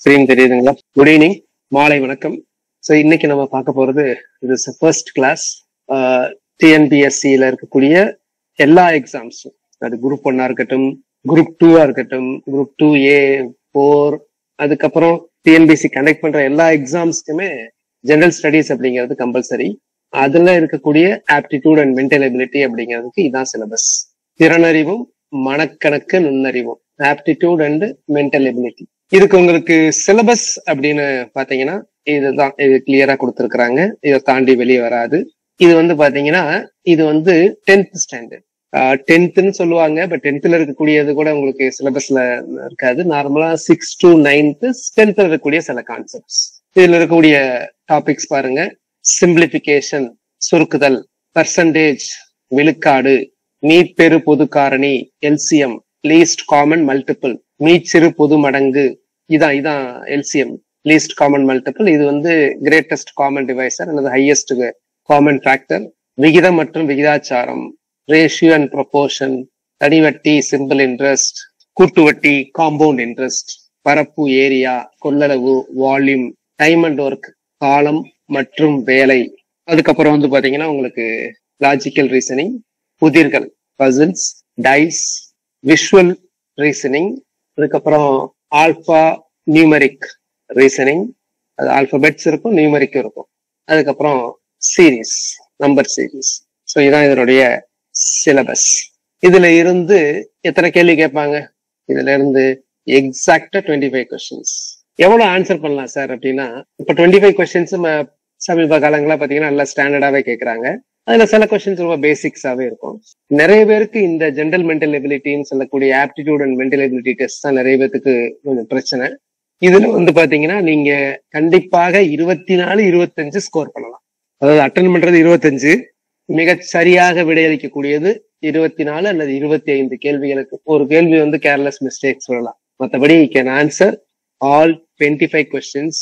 Screen தெரியுதுங்களா? Good evening, மாலை வணக்கம். ஸோ இன்னைக்கு நம்ம பார்க்க போறது இது ஃபர்ஸ்ட் கிளாஸ் டிஎன்பிஎஸ்சியில இருக்கக்கூடிய எல்லா எக்ஸாம்ஸும், அது குரூப் 1 இருக்கட்டும், குரூப் 2 இருக்கட்டும், குரூப் 2A 4, அதுக்கப்புறம் டிஎன்பிஎஸ்சி கண்டக்ட் பண்ற எல்லா எக்ஸாம்ஸ்க்குமே ஜெனரல் ஸ்டடீஸ் அப்படிங்கிறது கம்பல்சரி. அதுல இருக்கக்கூடிய ஆப்டிடியூட் அண்ட் மென்டல் எபிலிட்டி அப்படிங்கிறதுக்கு இதான் சிலபஸ். திறனறிவும் மனக்கணக்கு நுண்ணறிவும், ஆப்டிடியூட் அண்ட் மென்டல் எபிலிட்டி. இதுக்கு உங்களுக்கு சிலபஸ் அப்படின்னு பாத்தீங்கன்னா இதுதான், இது கிளியரா கொடுத்துருக்காங்க. இதை தாண்டி வெளியே வராது. இது வந்து பாத்தீங்கன்னா இது வந்து 10th ஸ்டாண்டர்ட் 10th சொல்லுவாங்க. பட் 10th இருக்கக்கூடியது கூட உங்களுக்கு சிலபஸ்ல இருக்காது. நார்மலா 6 to 9th 10th இருக்கக்கூடிய சில கான்செப்ட்ஸ். இதுல இருக்கக்கூடிய டாபிக்ஸ் பாருங்க: சிம்பிளிபிகேஷன், சுருக்குதல், பர்சன்டேஜ், விழுக்காடு, மீப்பெரு பொது காரணி, எல்சிஎம், லீஸ்ட் காமன் மல்டிபிள், மீச்சிறு பொது மடங்கு, இதான் எல்சிஎம், லீஸ்ட் காமன் மல்டிபிள். இது வந்து கிரேட்டஸ்ட் காமன் டிவைசர் அல்லது ஹையஸ்ட் காமன் ஃபேக்டர். விகிதம் மற்றும் விகிதாச்சாரம், ரேஷியோ அண்ட் ப்ரொபோர்ஷன், தனிவட்டி, சிம்பிள் இன்ட்ரெஸ்ட், கூட்டு வட்டி, காம்பவுண்ட் இன்ட்ரெஸ்ட், பரப்பு, ஏரியா, கொள்ளளவு, வால்யூம், டைம் அண்ட் ஒர்க், காலம் மற்றும் வேலை. அதுக்கப்புறம் வந்து பாத்தீங்கன்னா உங்களுக்கு லாஜிக்கல் ரீசனிங், புதிர்கள், பசில்ஸ், டைஸ், விஷுவல் ரீசனிங், அதுக்கப்புறம் ஆல்பா நியூமரிக் ரீசனிங், அது ஆல்பபெட்ஸ் இருக்கும், நியூமரிக் இருக்கும். அதுக்கப்புறம் சீரீஸ், நம்பர் சீரீஸ். ஸோ இதான் இதனுடைய சிலபஸ். இதுல இருந்து எத்தனை கேள்வி கேட்பாங்க? இதுல இருந்து எக்ஸாக்டா 25 கொஸ்டின்ஸ். எவ்வளவு ஆன்சர் பண்ணலாம் சார் அப்படின்னா, இப்ப 25 கொஸ்டின்ஸ் சமீப காலங்களா பாத்தீங்கன்னா நல்லா ஸ்டாண்டர்டாவே கேட்கறாங்க. அதுல சில கொஸ்டின்ஸ் ரொம்ப பேசிக்ஸாவே இருக்கும். நிறைய பேருக்கு இந்த ஜென்ரல் மென்டல் எபிலிட்டின்னு சொல்லக்கூடிய aptitude and mental ability test தான் நிறைய பேருக்கு கொஞ்சம் பிரச்சனை. இதுல வந்து பாத்தீங்கன்னா நீங்க கண்டிப்பாக 24, 25 ஸ்கோர் பண்ணலாம். அதாவது அட்டன் பண்றது 25, மிக சரியாக விடையளிக்கக்கூடியது 24 அல்லது 25 கேள்விகளுக்கு. ஒரு கேள்வி வந்து கேர்லெஸ் மிஸ்டேக் சொல்லலாம். மற்றபடி you can answer all 25 questions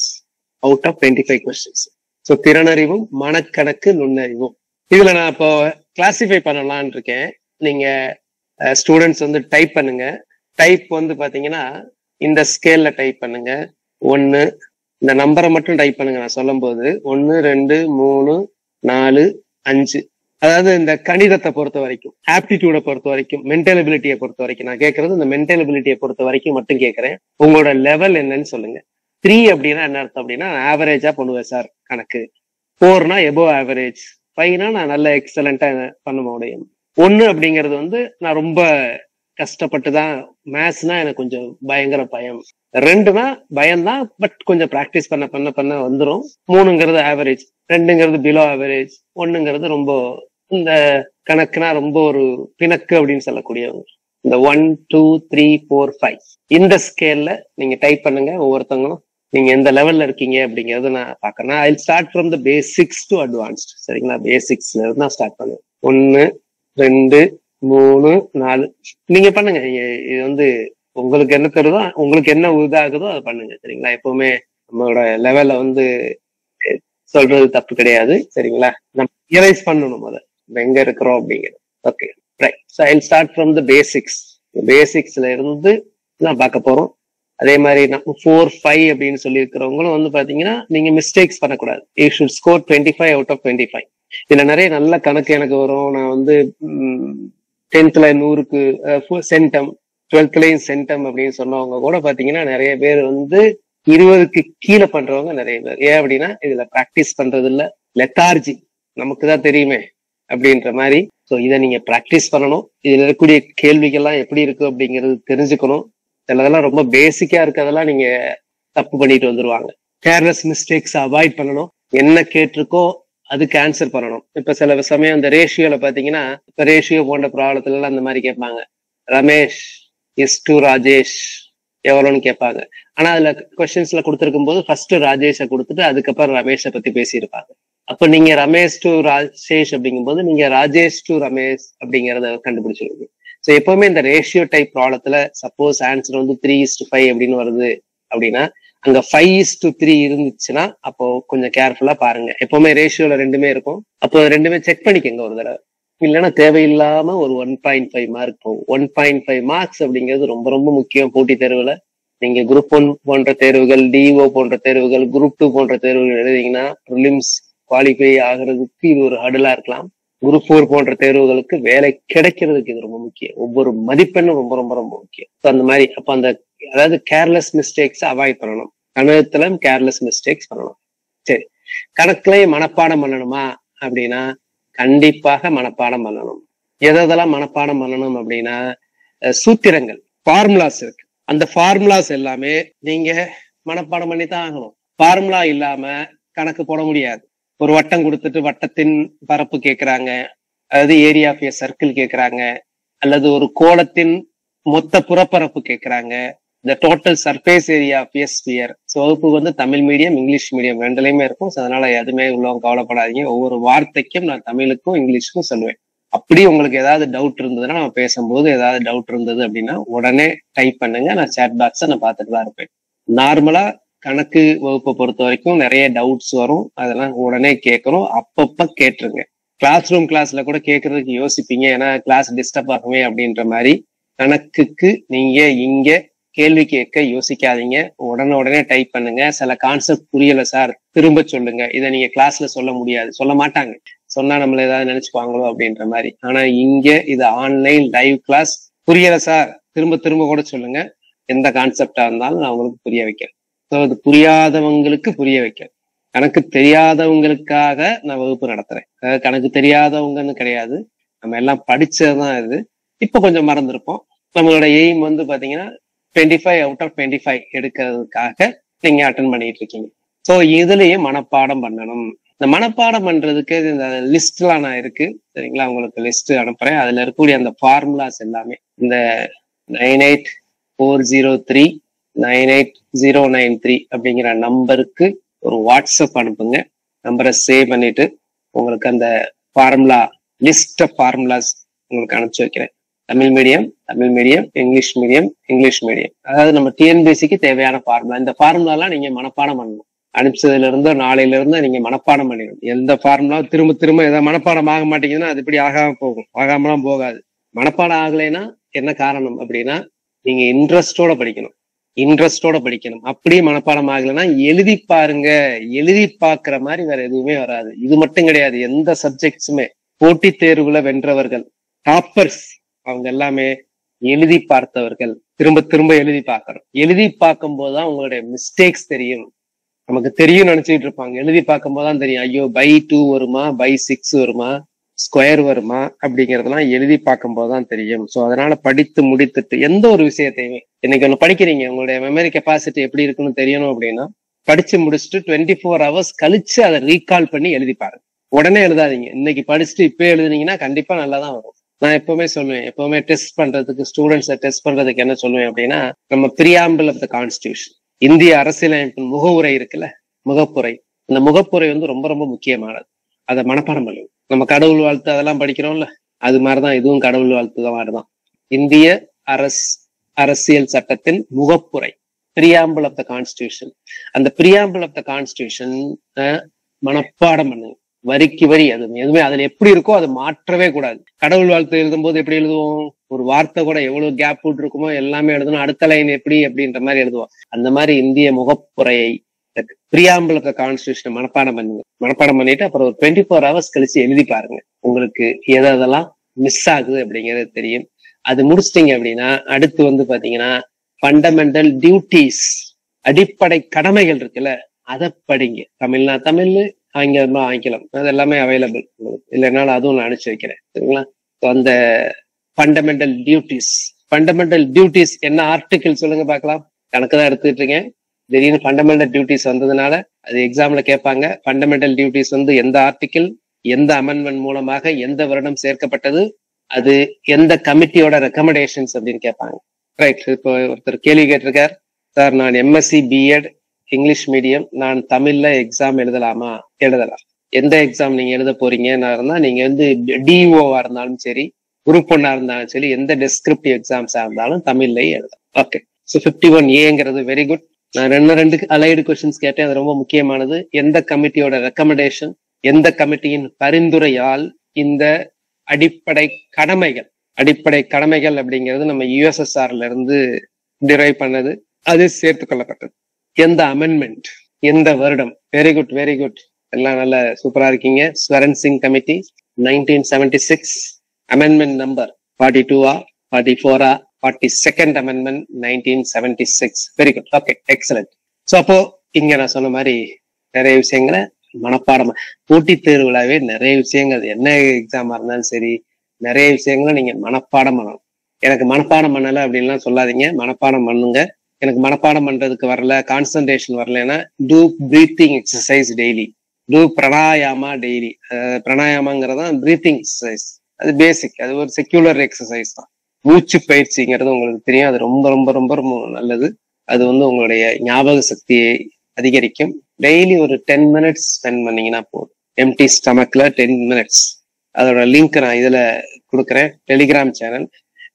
out of 25 questions. So திறனறிவும் மனக்கணக்கு நுண்ணறிவும். இதுல நான் இப்போ கிளாசிஃபை பண்ணலான் இருக்கேன். நீங்க ஸ்டூடெண்ட்ஸ் வந்து டைப் பண்ணுங்க. டைப் வந்து பாத்தீங்கன்னா இந்த ஸ்கேல்ல டைப் பண்ணுங்க. 1, இந்த நம்பரை மட்டும் டைப் பண்ணுங்க நான் சொல்லும் போது. 1, 2, 3, 4, 5. அதாவது இந்த கணிதத்தை பொறுத்த வரைக்கும், ஆப்டிடியூடை பொறுத்த வரைக்கும், மென்டல் எபிலிட்டியை பொறுத்த வரைக்கும் நான் கேட்கறது இந்த மென்டல் எபிலிட்டியை பொறுத்த வரைக்கும் மட்டும் கேட்கறேன். உங்களோட லெவல் என்னன்னு சொல்லுங்க. 3 அப்படின்னா என்ன அர்த்தம் அப்படின்னா ஆவரேஜா பண்ணுவேன் சார் கணக்கு. 4னா எபோவ் ஆவரேஜ். 5னா நான் நல்ல எக்ஸலண்டா பண்ண முடியும். 1 அப்படிங்கிறது வந்து நான் ரொம்ப கஷ்டப்பட்டுதான், மேத்ஸ்னா எனக்கு கொஞ்சம் பயங்கர பயம். 2னா பயம்தான், பட் கொஞ்சம் பிராக்டிஸ் பண்ண பண்ண பண்ண வந்துடும். 3ங்கிறது ஆவரேஜ், 2ங்கிறது பிலோ ஆவரேஜ், 1ங்கிறது ரொம்ப இந்த கணக்குனா ரொம்ப ஒரு பிணக்கு அப்படின்னு சொல்லக்கூடியவங்க. இந்த 1, 2, 3, 4, 5 இந்த ஸ்கேல்ல நீங்க டைப் பண்ணுங்க. ஒவ்வொருத்தவங்களும் நீங்க எந்த லெவல்ல இருக்கீங்க அப்படிங்கறது நான் பாக்குறேன். ஐ start from the basics to advanced. சரிங்களா? பேசிக்ஸ்ல இருந்து நான் ஸ்டார்ட் பண்ணுவேன். 1, 2, 3, 4 நீங்க பண்ணுங்க. இது வந்து உங்களுக்கு என்ன தருதோ, உங்களுக்கு என்ன இதாகுதோ அதை பண்ணுங்க. சரிங்களா? எப்பவுமே நம்மளோட லெவல்ல வந்து சொல்றது தப்பு கிடையாது. சரிங்களா? நம்ம ரியலைஸ் பண்ணணும் அதை எங்க இருக்கிறோம் அப்படிங்கிறது. Okay, right. So I start from the basics. பேசிக்ஸ்ல இருந்து நான் பார்க்க போறோம். அதே மாதிரி நம்ம 4, 5 அப்படின்னு சொல்லி இருக்கிறவங்களும் வந்து பாத்தீங்கன்னா நீங்க மிஸ்டேக்ஸ் பண்ணக்கூடாது. You should score 25 out of 25. இதுல நிறைய நல்ல கணக்கு எனக்கு வரும். நான் வந்து 10th 100க்கு சென்டம், 12th சென்டம் அப்படின்னு சொன்னவங்க கூட பாத்தீங்கன்னா நிறைய பேர் வந்து 20க்கு கீழே பண்றவங்க நிறைய பேர். ஏன் அப்படின்னா இதுல பிராக்டிஸ் பண்றது இல்ல, லெத்தார்ஜி, நமக்கு தான் தெரியுமே அப்படின்ற மாதிரி. ஸோ இதை நீங்க பிராக்டிஸ் பண்ணணும். இதுல இருக்கக்கூடிய கேள்விகள்லாம் எப்படி இருக்கு அப்படிங்கிறது தெரிஞ்சுக்கணும். சிலதெல்லாம் ரொம்ப பேசிக்கா இருக்கிறதெல்லாம் நீங்க தப்பு பண்ணிட்டு வந்துருவாங்க. கேர்லெஸ் மிஸ்டேக்ஸ் அவாய்ட் பண்ணணும். என்ன கேட்டிருக்கோ அதுக்கு ஆன்சர் பண்ணணும். இப்ப சில சமயம் இந்த ரேஷியோல பாத்தீங்கன்னா, இப்ப ரேஷியோ போன்ற ப்ராப்ளத்துல எல்லாம் இந்த மாதிரி கேட்பாங்க. ரமேஷ் இஸ் டு ராஜேஷ் எவ்வளோன்னு கேட்பாங்க. ஆனா அதுல கொஸ்டின்ஸ்ல கொடுத்துருக்கும் போது ஃபர்ஸ்ட் ராஜேஷை கொடுத்துட்டு அதுக்கப்புறம் ரமேஷை பத்தி பேசியிருப்பாங்க. அப்ப நீங்க ரமேஷ் டு ராஜேஷ் அப்படிங்கும் போது நீங்க ராஜேஷ் டு ரமேஷ் அப்படிங்கறத கண்டுபிடிச்சிருவீங்க. ஸோ எப்பவுமே இந்த ரேஷியோ டைப் ப்ராப்ளத்துல சப்போஸ் ஆன்சர் வந்து 3:5 அப்படின்னு வருது அப்படின்னா, அங்க 5:3 இருந்துச்சுன்னா அப்போ கொஞ்சம் கேர்ஃபுல்லா பாருங்க. எப்பவுமே ரேஷியோல 2மே இருக்கும். அப்போ 2மே செக் பண்ணிக்கங்க ஒரு தடவை. இல்லைன்னா தேவையில்லாம ஒரு 1.5 மார்க் போகும். 1.5 மார்க்ஸ் அப்படிங்கிறது ரொம்ப ரொம்ப முக்கியம் போட்டி தேர்வுல. நீங்க குரூப் 1 போன்ற தேர்வுகள், டிஓ போன்ற தேர்வுகள், குரூப் 2 போன்ற தேர்வுகள் எழுதிங்கன்னா ப்ரிலிம்ஸ் குவாலிஃபை ஆகுறதுக்கு இது ஒரு ஹர்டலா இருக்கலாம். குரூப் 4 போன்ற தேர்வுகளுக்கு வேலை கிடைக்கிறதுக்கு இது ரொம்ப முக்கியம். ஒவ்வொரு மதிப்பெண்ணும் ரொம்ப ரொம்ப ரொம்ப முக்கியம். அந்த மாதிரி அப்ப அதாவது கேர்லெஸ் மிஸ்டேக்ஸ் அவாய்ட் பண்ணணும். கணிதத்துல கேர்லெஸ் மிஸ்டேக்ஸ் பண்ணணும். சரி, கணக்குலயே மனப்பாடம் பண்ணணுமா அப்படின்னா கண்டிப்பாக மனப்பாடம் பண்ணணும். எதெல்லாம் மனப்பாடம் பண்ணணும் அப்படின்னா சூத்திரங்கள், ஃபார்முலாஸ் இருக்கு. அந்த ஃபார்முலாஸ் எல்லாமே நீங்க மனப்பாடம் பண்ணி தான் ஆகணும். ஃபார்முலா இல்லாம கணக்கு போட முடியாது. ஒரு வட்டம் கொடுத்துட்டு வட்டத்தின் பரப்பு கேட்கிறாங்க, அதாவது ஏரியா ஆஃப் ஏ சர்க்கிள் கேட்கிறாங்க, அல்லது ஒரு கோளத்தின் மொத்த புறப்பரப்பு கேட்கிறாங்க, the total surface area of a sphere. வகுப்பு தமிழ் மீடியம் இங்கிலீஷ் மீடியம் ரெண்டுலையுமே இருக்கும். அதனால எதுவுமே உள்ளவங்க கவலைப்படாதீங்க. ஒவ்வொரு வார்த்தைக்கும் நான் தமிழுக்கும் இங்கிலீஷுக்கும் சொல்லுவேன். அப்படி உங்களுக்கு ஏதாவது டவுட் இருந்ததுன்னா, நம்ம பேசும்போது ஏதாவது டவுட் இருந்தது அப்படின்னா உடனே டைப் பண்ணுங்க. நான் சேட் பாக்ஸை நான் பார்த்துட்டு தான் இருப்பேன். நார்மலா கணக்கு வகுப்பை பொறுத்த வரைக்கும் நிறைய டவுட்ஸ் வரும். அதெல்லாம் உடனே கேட்கணும். அப்பப்ப கேட்டுருங்க. கிளாஸ்ல கூட கேட்கறதுக்கு யோசிப்பீங்க, ஏன்னா கிளாஸ் டிஸ்டர்ப் ஆகுமே அப்படின்ற மாதிரி. கணக்குக்கு நீங்க இங்க கேள்வி கேட்க யோசிக்காதீங்க. உடனே டைப் பண்ணுங்க. சில கான்செப்ட் புரியல சார், திரும்ப சொல்லுங்க. இதை நீங்க கிளாஸ்ல சொல்ல முடியாது, சொல்ல மாட்டாங்க. சொன்னா நம்மள ஏதாவது நினைச்சுக்குவாங்களோ அப்படின்ற மாதிரி. ஆனா இங்க இது ஆன்லைன் லைவ் கிளாஸ். புரியல சார், திரும்ப திரும்ப கூட சொல்லுங்க. எந்த கான்செப்டா இருந்தாலும் நான் உங்களுக்கு புரிய வைக்கிறேன். ஸோ அது புரியாதவங்களுக்கு புரிய வைக்கிறேன். கணக்கு தெரியாதவங்களுக்காக நான் வகுப்பு நடத்துறேன். அதாவது கணக்கு தெரியாதவங்கன்னு கிடையாது, நம்ம எல்லாம் படிச்சதுதான் இது. இப்ப கொஞ்சம் மறந்துருப்போம். நம்மளோட எய்ம் பாத்தீங்கன்னா 25 out of 25 எடுக்கிறதுக்காக நீங்க அட்டன் பண்ணிட்டு இருக்கீங்க. ஸோ இதுலயும் மனப்பாடம் பண்ணணும். இந்த மனப்பாடம் பண்றதுக்கு இந்த லிஸ்ட்லாம் நான் இருக்கு, சரிங்களா? உங்களுக்கு லிஸ்ட் அனுப்புறேன். அதுல இருக்கக்கூடிய அந்த ஃபார்முலாஸ் எல்லாமே இந்த 98403 98093 அப்படிங்கிற நம்பருக்கு ஒரு வாட்ஸ்அப் அனுப்புங்க. நம்பரை சேவ் பண்ணிட்டு உங்களுக்கு அந்த ஃபார்முலா லிஸ்ட் ஆஃப் ஃபார்முலாஸ் உங்களுக்கு அனுப்பிச்சு வைக்கிறேன். தமிழ் மீடியம், இங்கிலீஷ் மீடியம், அதாவது நம்ம டிஎன்பிஎஸ்சிக்கு தேவையான ஃபார்முலா. இந்த ஃபார்முலாலாம் நீங்க மனப்பாடம் பண்ணணும். அனுப்பிச்சதுல இருந்தோ நாளையில இருந்தோ நீங்க மனப்பாடம் பண்ணிடணும். எந்த ஃபார்முலா திரும்ப திரும்ப ஏதாவது மனப்பாடம் ஆக மாட்டேங்குதுன்னா அது இப்படி ஆகாம போகும், ஆகாமலாம் போகாது. மனப்பாடம் ஆகலைன்னா என்ன காரணம் அப்படின்னா நீங்க இன்ட்ரெஸ்டோட படிக்கணும். அப்படியே மனப்பாடம் ஆகலைன்னா எழுதி பாருங்க. எழுதி பாக்குற மாதிரி வேற எதுவுமே வராது. இது மட்டும் கிடையாது, எந்த சப்ஜெக்ட்ஸுமே போட்டித் தேர்வுல வென்றவர்கள், டாப்பர்ஸ், அவங்க எல்லாமே எழுதி பார்த்தவர்கள். திரும்ப திரும்ப எழுதி பார்க்கணும். எழுதி பார்க்கும் போதுதான் உங்களுடைய மிஸ்டேக்ஸ் தெரியும். நமக்கு தெரியும் நினைச்சிட்டு இருப்பாங்க, எழுதி பார்க்கும் போதுதான் தெரியும். ஐயோ by 2 வருமா, by 6 வருமா, ஸ்கொயர் வருமா அப்படிங்கறதெல்லாம் எழுதி பார்க்கும் போதுதான் தெரியும். ஸோ அதனால படித்து முடித்துட்டு எந்த ஒரு விஷயத்தையுமே, இன்னைக்கு ஒண்ணு படிக்கிறீங்க, உங்களுடைய மெமரி கெப்பாசிட்டி எப்படி இருக்குன்னு தெரியணும் அப்படின்னா படிச்சு முடிச்சுட்டு 24 hours கழிச்சு அதை ரீகால் பண்ணி எழுதி பாருங்க. உடனே எழுதாதீங்க. இன்னைக்கு படிச்சுட்டு இப்ப எழுதுனீங்கன்னா கண்டிப்பா நல்லா தான் வரும். நான் எப்பவுமே சொல்லுவேன், எப்பவுமே டெஸ்ட் பண்றதுக்கு, ஸ்டூடெண்ட்ஸை டெஸ்ட் பண்றதுக்கு என்ன சொல்லுவேன் அப்படின்னா, நம்ம பிரியாம்பிள் ஆஃப் த கான்ஸ்டிடியூஷன், இந்திய அரசியலமைப்பின் முகவுரை இருக்குல்ல, முகப்புரை. அந்த முகப்புரை ரொம்ப ரொம்ப முக்கியமானது. அதை மனப்பாடம் பண்ணுவோம். நம்ம கடவுள் வாழ்த்து அதெல்லாம் படிக்கிறோம்ல, அது மாதிரிதான் இதுவும் கடவுள் வாழ்த்து மாதிரிதான். இந்திய அரசியல் சட்டத்தின் முகப்புரை, பிரியாம்பிள் ஆஃப் த கான்ஸ்டிடியூஷன். அந்த பிரியாம்பிள் ஆஃப் த கான்ஸ்டிடியூஷன் மனப்பாடம் பண்ணுங்க, வரிக்கு வரி. அது எதுவுமே அதுல எப்படி இருக்கோ அதை மாற்றவே கூடாது. கடவுள் வாழ்த்து எழுதும் போது எப்படி எழுதுவோம், ஒரு வார்த்தை கூட எவ்வளவு கேப் விட்டு இருக்குமோ எல்லாமே எழுதணும். அடுத்த லைன் எப்படி அப்படின்ற மாதிரி எழுதுவோம். அந்த மாதிரி இந்திய முகப்புரையை, பிரியாம்பிள் ஆஃப் த கான்ஸ்டிடியூஷன் மனப்பாடம் பண்ணுங்க. மனப்பாடம் பண்ணிட்டு அப்புறம் ஒரு 24 hours கழிச்சு எழுதி பாருங்க. உங்களுக்கு எதெல்லாம் மிஸ் ஆகுது அப்படிங்கிறது தெரியும். அது முடிச்சிட்டீங்க அப்படின்னா அடுத்து பாத்தீங்கன்னா ஃபண்டமெண்டல் டியூட்டிஸ், அடிப்படை கடமைகள் இருக்குல்ல, அதை படிங்க. தமிழ்னா தமிழ், ஆங்கிலம், அது எல்லாமே அவைலபிள். இல்லைனாலும் அதுவும் நான் அனுப்பிச்சு வைக்கிறேன், சரிங்களா? அந்த ஃபண்டமெண்டல் டியூட்டிஸ் என்ன ஆர்டிகிள் சொல்லுங்க பார்க்கலாம். கணக்கு தான் எடுத்துக்கிட்டு இருக்கேன். திடீர்னு ஃபண்டமெண்டல் டியூட்டிஸ் வந்ததுனால அது எக்ஸாம்ல கேட்பாங்க. ஃபண்டமெண்டல் டியூட்டிஸ் எந்த ஆர்டிகிள், எந்த அமெண்ட்மெண்ட் மூலமாக எந்த வருடம் சேர்க்கப்பட்டது, அது எந்த கமிட்டியோட ரெக்கமெண்டேஷன்ஸ் அப்படின்னு கேட்பாங்க. ரைட். இப்போ ஒருத்தர் கேள்வி கேட்டிருக்கார், சார் நான் எம்எஸ்சி பிஎட் இங்கிலீஷ் மீடியம், நான் தமிழ்ல எக்ஸாம் எழுதலாமா? எழுதலாம். எந்த எக்ஸாம் நீங்க எழுத போறீங்கன்னா இருந்தா நீங்க டிஓவா இருந்தாலும் சரி, குரூப் 1 இருந்தாலும் சரி, எந்த டெஸ்கிரிப்டிவ் எக்ஸாம்ஸா இருந்தாலும் தமிழ்லயே எழுதலாம். Okay. So 51A very good. நான் ரெண்டு அலைடு கொஸ்டின்ஸ் கேட்டேன், அது ரொம்ப முக்கியமானது. எந்த கமிட்டியோட ரெக்கமெண்டேஷன், எந்த கமிட்டியின் பரிந்துரையால் இந்த அடிப்படை கடமைகள் அப்படிங்கிறது நம்ம யுஎஸ்எஸ்ஆர்ல இருந்து டிரைவ் பண்ணது. அது சேர்த்துக் கொள்ளப்பட்டது. எந்த அமெண்ட்மெண்ட், எந்த வருடம்? Very good, very good. எல்லாம் நல்ல சூப்பரா இருக்கீங்க. Swaran Singh committee 1976. Amendment number 42 44 42nd amendment 1976. Very good. Okay, excellent. So அப்போ இங்க நான் சொன்ன மாதிரி நிறைய விஷயங்களை மனப்பாடம், போட்டித் தேர்வுலாவே நிறைய விஷயங்கள், என்ன எக்ஸாமா இருந்தாலும் சரி, நிறைய விஷயங்களை நீங்க மனப்பாடம் பண்ணணும். எனக்கு மனப்பாடம் பண்ணல அப்படின்லாம் சொல்லாதீங்க, மனப்பாடம் பண்ணுங்க. எனக்கு மனப்பாடம் பண்றதுக்கு வரல, கான்சன்ட்ரேஷன் வரலன்னா do breathing exercise daily, do pranayama daily. பிராணாயாமாங்கிறதான் பிரீத்திங் எக்ஸசைஸ், அது பேசிக், அது ஒரு செக்யூலர் எக்ஸசைஸ் தான். மூச்சு பயிற்சிங்கிறது உங்களுக்கு தெரியும், அது ரொம்ப ரொம்ப ரொம்ப ரொம்ப நல்லது. அது உங்களுடைய ஞாபக சக்தியை அதிகரிக்கும். டெய்லி ஒரு 10 minutes ஸ்பெண்ட் பண்ணீங்கன்னா போதும். எம்டி ஸ்டமக்ல 10 minutes. அதோட லிங்க் நான் இதுல கொடுக்குறேன். டெலிகிராம் சேனல்,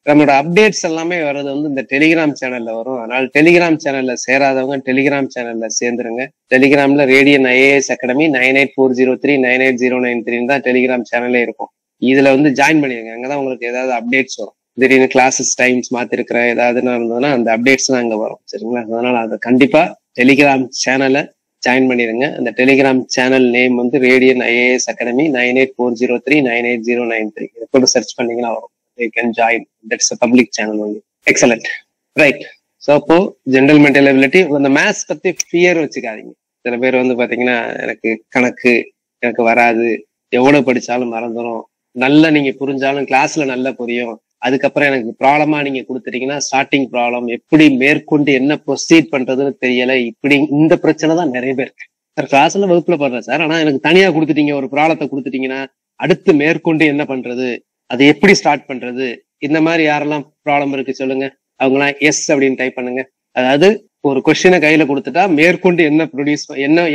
நம்மளோட அப்டேட்ஸ் எல்லாமே வர்றது இந்த டெலிகிராம் சேனல்ல வரும். அதனால டெலிகிராம் சேனல்ல சேராதவங்க டெலிகிராம் சேனல்ல சேர்ந்துருங்க. டெலிகிராம்ல ரேடியன் IAS அகாடமி 98403 98093 தான் டெலிகிராம் சேனல்லே இருக்கும். இதுல ஜாயின் பண்ணிடுங்க. அங்கதான் உங்களுக்கு ஏதாவது அப்டேட்ஸ் வரும். திடீர்னு கிளாஸஸ் டைம்ஸ் மாத்திருக்கிறேன் ஏதாவதுன்னா இருந்ததுன்னா அந்த அப்டேட்ஸ் தான் அங்க வரும். சரிங்களா? அதனால அதை கண்டிப்பா டெலிகிராம் சேனலை ஜாயின் பண்ணிடுங்க. அந்த Telegram channel name radian IAS academy 98403 98093. இதை கூட சர்ச் பண்ணீங்கன்னா வரும். You can join. That's a public channel only. Excellent. Right. So அப்போ ஜெனரல் மென்டல் எபிலிட்டி, அந்த மேத்ஸ் பத்தி ஃபியர் வச்சுக்காதீங்க. சில பேர் பாத்தீங்கன்னா எனக்கு கணக்கு எனக்கு வராது, எவ்வளவு படிச்சாலும் மறந்துடும், நல்லா நீங்க புரிஞ்சாலும் கிளாஸ்ல நல்லா புரியும், அதுக்கப்புறம் எனக்கு ப்ராப்ளமா நீங்க கொடுத்துட்டீங்கன்னா ஸ்டார்டிங் ப்ராப்ளம், எப்படி மேற்கொண்டு என்ன ப்ரொசீட் பண்றதுன்னு தெரியல, இப்படி இந்த பிரச்சனை தான் நிறைய பேர். சார் கிளாஸ்ல வகுப்புல பண்றேன் சார், ஆனா எனக்கு தனியா கொடுத்துட்டீங்க, ஒரு ப்ராப்ளத்தை கொடுத்துட்டீங்கன்னா அடுத்து மேற்கொண்டு என்ன பண்றது, அதை எப்படி ஸ்டார்ட் பண்றது, இந்த மாதிரி யாரெல்லாம் ப்ராப்ளம் இருக்கு சொல்லுங்க. அவங்கலாம் எஸ் அப்படின்னு டைப் பண்ணுங்க. அதாவது ஒரு கொஸ்டினை கையில கொடுத்துட்டா மேற்கொண்டு என்ன ப்ரொடியூஸ்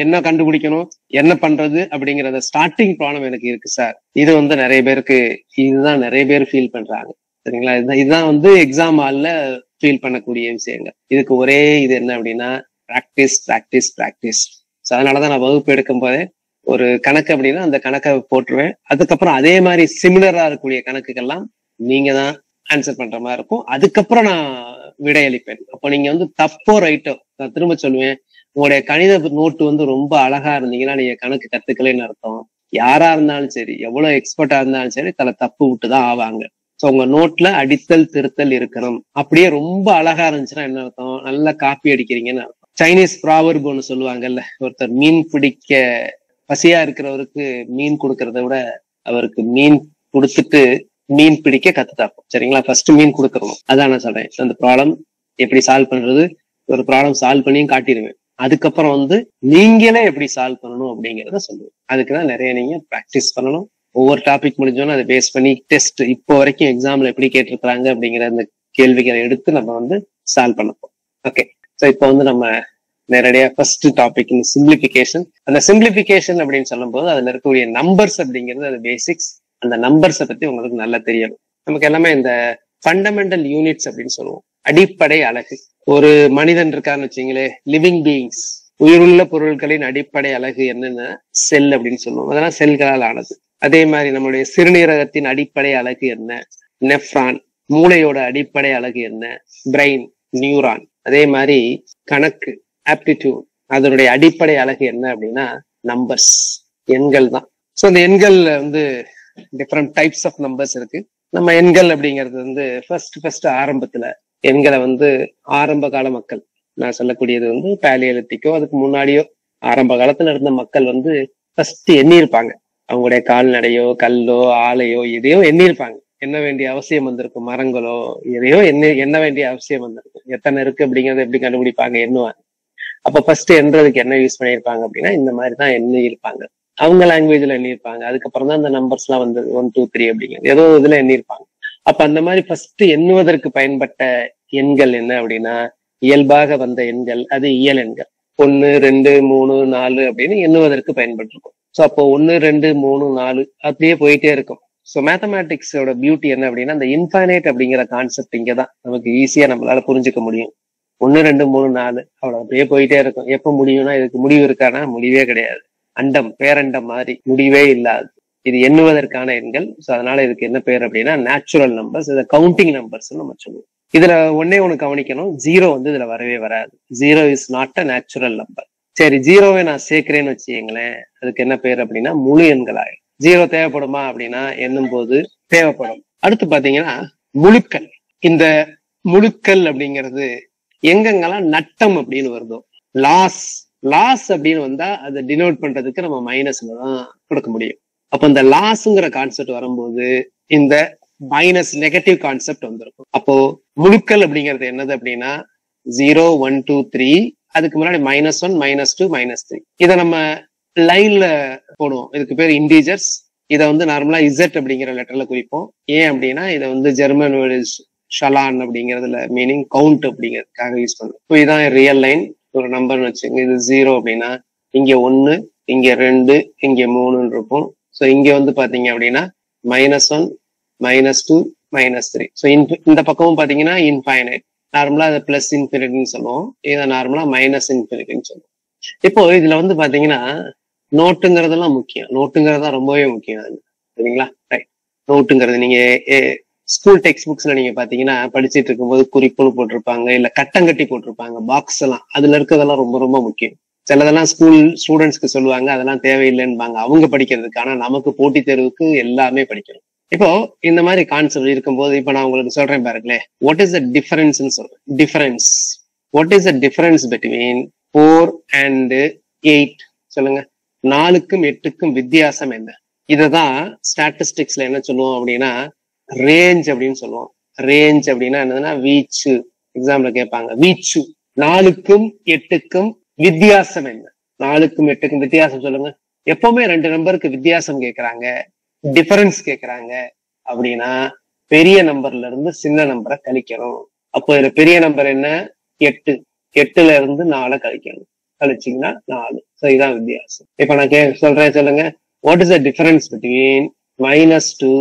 என்ன கண்டுபிடிக்கணும், என்ன பண்றது அப்படிங்கறத ஸ்டார்டிங் ப்ராப்ளம் எனக்கு இருக்கு சார். இது நிறைய பேருக்கு, இதுதான் நிறைய பேர் ஃபீல் பண்றாங்க. சரிங்களா? இதுதான் எக்ஸாம் ஹால்ல ஃபீல் பண்ணக்கூடிய விஷயங்கள். இதுக்கு ஒரே இது என்ன அப்படின்னா பிராக்டிஸ் பிராக்டிஸ் பிராக்டிஸ். அதனாலதான் நான் வகுப்பு எடுக்கும் போதே ஒரு கணக்கு அப்படின்னா அந்த கணக்கை போட்டுருவேன். அதுக்கப்புறம் அதே மாதிரி சிமிலரா இருக்கக்கூடிய கணக்குகள்லாம் நீங்க தான் ஆன்சர் பண்ற மாதிரி இருக்கும். அதுக்கப்புறம் நான் விடையளிப்பேன். அப்போ நீங்க தப்போ ரைட்டோ, நான் திரும்ப சொல்லுவேன், உங்களுடைய கணித நோட்டு ரொம்ப அழகா இருந்தீங்கன்னா நீங்க கணக்கு கத்துக்கலைன்னு அர்த்தம். யாரா இருந்தாலும் சரி, எவ்வளவு எக்ஸ்பர்ட்டா இருந்தாலும் சரி, தலை தப்பு விட்டுதான் ஆவாங்க. சோ உங்க நோட்ல அடித்தல் திருத்தல் இருக்கணும். அப்படியே ரொம்ப அழகா இருந்துச்சுன்னா என்ன அர்த்தம், நல்லா காப்பி அடிக்கிறீங்கன்னு அர்த்தம். சைனீஸ் ப்ராவர்ப் ஒண்ணு சொல்லுவாங்கல்ல, ஒருத்தர் மீன் பிடிக்க பசியா இருக்கிறவருக்கு மீன் கொடுக்கறத விட அவருக்கு மீன் கொடுத்துட்டு மீன் பிடிக்க கத்துத்தாப்போம். சரிங்களா? ஃபர்ஸ்ட் மீன் கொடுக்கணும். அதான் நான் சொல்றேன். அந்த ப்ராப்ளம் எப்படி சால்வ் பண்றது, ஒரு ப்ராப்ளம் சால்வ் பண்ணியும் காட்டிடுவேன். அதுக்கப்புறம் நீங்களே எப்படி சால்வ் பண்ணணும் அப்படிங்கிறத சொல்லுவேன். அதுக்குதான் நிறைய நீங்க பிராக்டிஸ் பண்ணணும். ஒவ்வொரு டாபிக் முடிஞ்சோன்னு அதை பேஸ் பண்ணி டெஸ்ட், இப்போ வரைக்கும் எக்ஸாம்ல எப்படி கேட்டிருக்கிறாங்க அப்படிங்கிற அந்த கேள்விகளை எடுத்து நம்ம சால்வ் பண்ணப்போம். ஓகே, ஸோ இப்போ நம்ம நேரடியா ஃபர்ஸ்ட் டாபிக் சிம்பிளிபிகேஷன். அந்த சிம்பிளிபிகேஷன் அப்படின்னு சொல்லும் போது அதுல இருக்கக்கூடிய நம்பர்ஸ் அப்படிங்கிறது அது பேசிக்ஸ். அந்த நம்பர்ஸை பத்தி உங்களுக்கு நல்லா தெரியும். நமக்கு எல்லாமே இந்த ஃபண்டமெண்டல் யூனிட்ஸ் அப்படின்னு சொல்லுவோம், அடிப்படை அலகு. ஒரு மனிதன் இருக்கான்னு வச்சுங்களே, லிவிங் பீயிங்ஸ், உயிருள்ள பொருட்களின் அடிப்படை அலகு என்னன்னா செல் அப்படின்னு சொல்லுவோம். அதெல்லாம் செல்களால் ஆனது. அதே மாதிரி நம்மளுடைய சிறுநீரகத்தின் அடிப்படை அலகு என்ன, நெஃப்ரான். மூளையோட அடிப்படை அலகு என்ன, பிரெயின், நியூரான். அதே மாதிரி கணக்கு, ஆப்டிடியூட், அதனுடைய அடிப்படை அலகு என்ன அப்படின்னா நம்பர்ஸ், எண்கள் தான். ஸோ இந்த எண்கள்ல டிஃப்ரெண்ட் டைப்ஸ் ஆஃப் நம்பர்ஸ் இருக்கு. நம்ம எண்கள் அப்படிங்கிறது ஃபர்ஸ்ட் ஆரம்பத்துல எண்களை ஆரம்ப கால மக்கள், நான் சொல்லக்கூடியது பேலியோலித்திக்கோ அதுக்கு முன்னாடியோ ஆரம்ப காலத்துல இருந்த மக்கள் ஃபர்ஸ்ட் எண்ணியிருப்பாங்க. அவங்களுடைய கால்நடையோ கல்லோ ஆலையோ எதையோ எண்ணியிருப்பாங்க. எண்ண வேண்டிய அவசியம் வந்திருக்கும். மரங்களோ எதையோ எண்ண வேண்டிய அவசியம் வந்திருக்கும். எத்தனை இருக்கு அப்படிங்கறத எப்படி கண்டுபிடிப்பாங்க, எண்ணுவாங்க. அப்ப ஃபர்ஸ்ட் எண்றதுக்கு என்ன யூஸ் பண்ணியிருப்பாங்க அப்படின்னா இந்த மாதிரிதான் எண்ணி இருப்பாங்க. அவங்க லாங்குவேஜ்ல எண்ணியிருப்பாங்க. அதுக்கப்புறம் தான் அந்த நம்பர்ஸ் எல்லாம் 1 2 3 அப்படிங்கிறது ஏதோ இதுல எண்ணியிருப்பாங்க. அப்ப அந்த மாதிரி ஃபர்ஸ்ட் எண்ணுவதற்கு பயன்பட்ட எண்கள் என்ன அப்படின்னா இயல்பாக வந்த எண்கள், அது இயல் எண்கள். 1 2 3 4 அப்படின்னு எண்ணுவதற்கு பயன்பட்டிருக்கும். ஸோ அப்போ 1 2 3 4 அப்படியே போயிட்டே இருக்கும். ஸோ மேத்தமேட்டிக்ஸோட பியூட்டி என்ன அப்படின்னா அந்த இன்ஃபைனைட் அப்படிங்கிற கான்செப்ட் இங்கதான் நமக்கு ஈஸியா நம்மளால புரிஞ்சுக்க முடியும். 1 2 3 4 அவ்வளவு அப்படியே போயிட்டே இருக்கும். எப்ப முடியும்னா இதுக்கு முடிவு இருக்கானா, முடிவே கிடையாது. அண்டம் பேரண்டம் மாதிரி முடிவே இல்லாது. இது எண்ணுவதற்கான எண்கள். ஸோ அதனால இதுக்கு என்ன பேர் அப்படின்னா நேச்சுரல் நம்பர்ஸ், இதை கவுண்டிங் நம்பர்ஸ் நம்ம சொல்லுவோம். இதுல ஒன்னே ஒண்ணு கவனிக்கணும், ஜீரோ வந்து இதுல வரவே வராது. Zero is not a natural number. சரி, ஜீரோவை நான் சேர்க்கிறேன்னு வச்சுக்கீங்களேன், அதுக்கு என்ன பேர் அப்படின்னா முழு எண்களாயிடும். ஜீரோ தேவைப்படுமா அப்படின்னா எண்ணும் போது தேவைப்படும். அடுத்து பாத்தீங்கன்னா முழுக்கள். இந்த முழுக்கள் அப்படிங்கிறது எங்கெங்கெல்லாம் நட்டம் அப்படின்னு வருதோ, லாஸ் லாஸ் அப்படின்னு வந்தா அதை டினோட் பண்றதுக்கு நம்ம மைனஸ்ல தான் கொடுக்க முடியும். அப்ப இந்த லாஸ்ங்கிற கான்செப்ட் வரும்போது இந்த மைனஸ் நெகட்டிவ் கான்செப்ட் வந்திருக்கும். அப்போ முழுக்கள் அப்படிங்கிறது என்னது அப்படின்னா 0 1 2 3, அதுக்கு முன்னாடி -1 -2 -3. இதை நம்ம லைன்ல போடுவோம். இதுக்கு பேர் இன்டீஜர்ஸ். இதை வந்து நார்மலா இசட் அப்படிங்கிற லெட்டர்ல குறிப்போம். ஏன் அப்படின்னா இதை வந்து ஜெர்மன் வேர்டு ஷலான் அப்படிங்கிறதுல மீனிங் கவுண்ட் அப்படிங்கிறதுக்காக யூஸ் பண்ணுவோம். இப்போ இதான் ரியல் லைன். ஒரு நம்பர்னு வச்சுங்க, இது 0 அப்படின்னா இங்க 1, இங்க 2, இங்க 3 இருக்கும். ஸோ இங்க வந்து பாத்தீங்க அப்படின்னா -1 -2 -3. ஸோ இந்த பக்கமும் பாத்தீங்கன்னா இன்ஃபைனைட். நார்மலா அதை பிளஸ் இன்ஃபினிட்டின்னு சொல்லுவோம், இதை நார்மலா மைனஸ் இன்ஃபினிட்டின்னு சொல்லுவோம். இப்போ இதுல வந்து பாத்தீங்கன்னா நோட்டுங்கிறதெல்லாம் முக்கியம். நோட்டுங்கிறது தான் ரொம்பவே முக்கியம். சரிங்களா? ரைட். நோட்டுங்கிறது நீங்க ஸ்கூல் டெக்ஸ்ட் புக்ஸ்ல நீங்க பாத்தீங்கன்னா படிச்சுட்டு இருக்கும்போது குறிப்புன்னு போட்டிருப்பாங்க, இல்ல கட்டங்கட்டி போட்டிருப்பாங்க, பாக்ஸ் எல்லாம். அதுல இருக்கிறதெல்லாம் ரொம்ப ரொம்ப முக்கியம். சிலதெல்லாம் ஸ்கூல் ஸ்டூடெண்ட்ஸ்க்கு சொல்லுவாங்க, அதெல்லாம் தேவையில்லைன்னுபாங்க அவங்க படிக்கிறதுக்கு. ஆனா நமக்கு போட்டித் தேர்வுக்கு எல்லாமே படிக்கணும். இப்போ இந்த மாதிரி கான்செப்ட் இருக்கும்போது இப்ப நான் உங்களுக்கு சொல்றேன் பாருங்களேன், வாட் இஸ் த டிஃபரன்ஸ் சொல்றேன். Difference, what is the difference between 4 and 8? சொல்லுங்க. 4க்கும் 8க்கும் வித்தியாசம் என்ன? இததான் ஸ்டாட்டிஸ்டிக்ஸ்ல என்ன சொல்லுவோம் அப்படின்னா ரேஞ்ச் அப்படின்னு சொல்லுவோம். ரேஞ்ச் அப்படின்னா என்னதுன்னா வீச்சு. எக்ஸாம்ல கேட்பாங்க வீச்சு. 4க்கும் 8க்கும் வித்தியாசம் என்ன? 4க்கும் 8க்கும் வித்தியாசம் சொல்லுங்க. எப்பவுமே 2 நம்பருக்கு வித்தியாசம் கேட்கறாங்க, டிஃபரன்ஸ் கேட்கறாங்க அப்படின்னா பெரிய நம்பர்ல இருந்து சின்ன நம்பரை கழிக்கணும். அப்போ இதுல பெரிய நம்பர் என்ன? 8. 8ல இருந்து 4 கழிக்கணும். கழிச்சிங்கன்னா 4. ஸோ இதான் வித்தியாசம். இப்ப நான் சொல்றேன், சொல்லுங்க. What is the difference between -2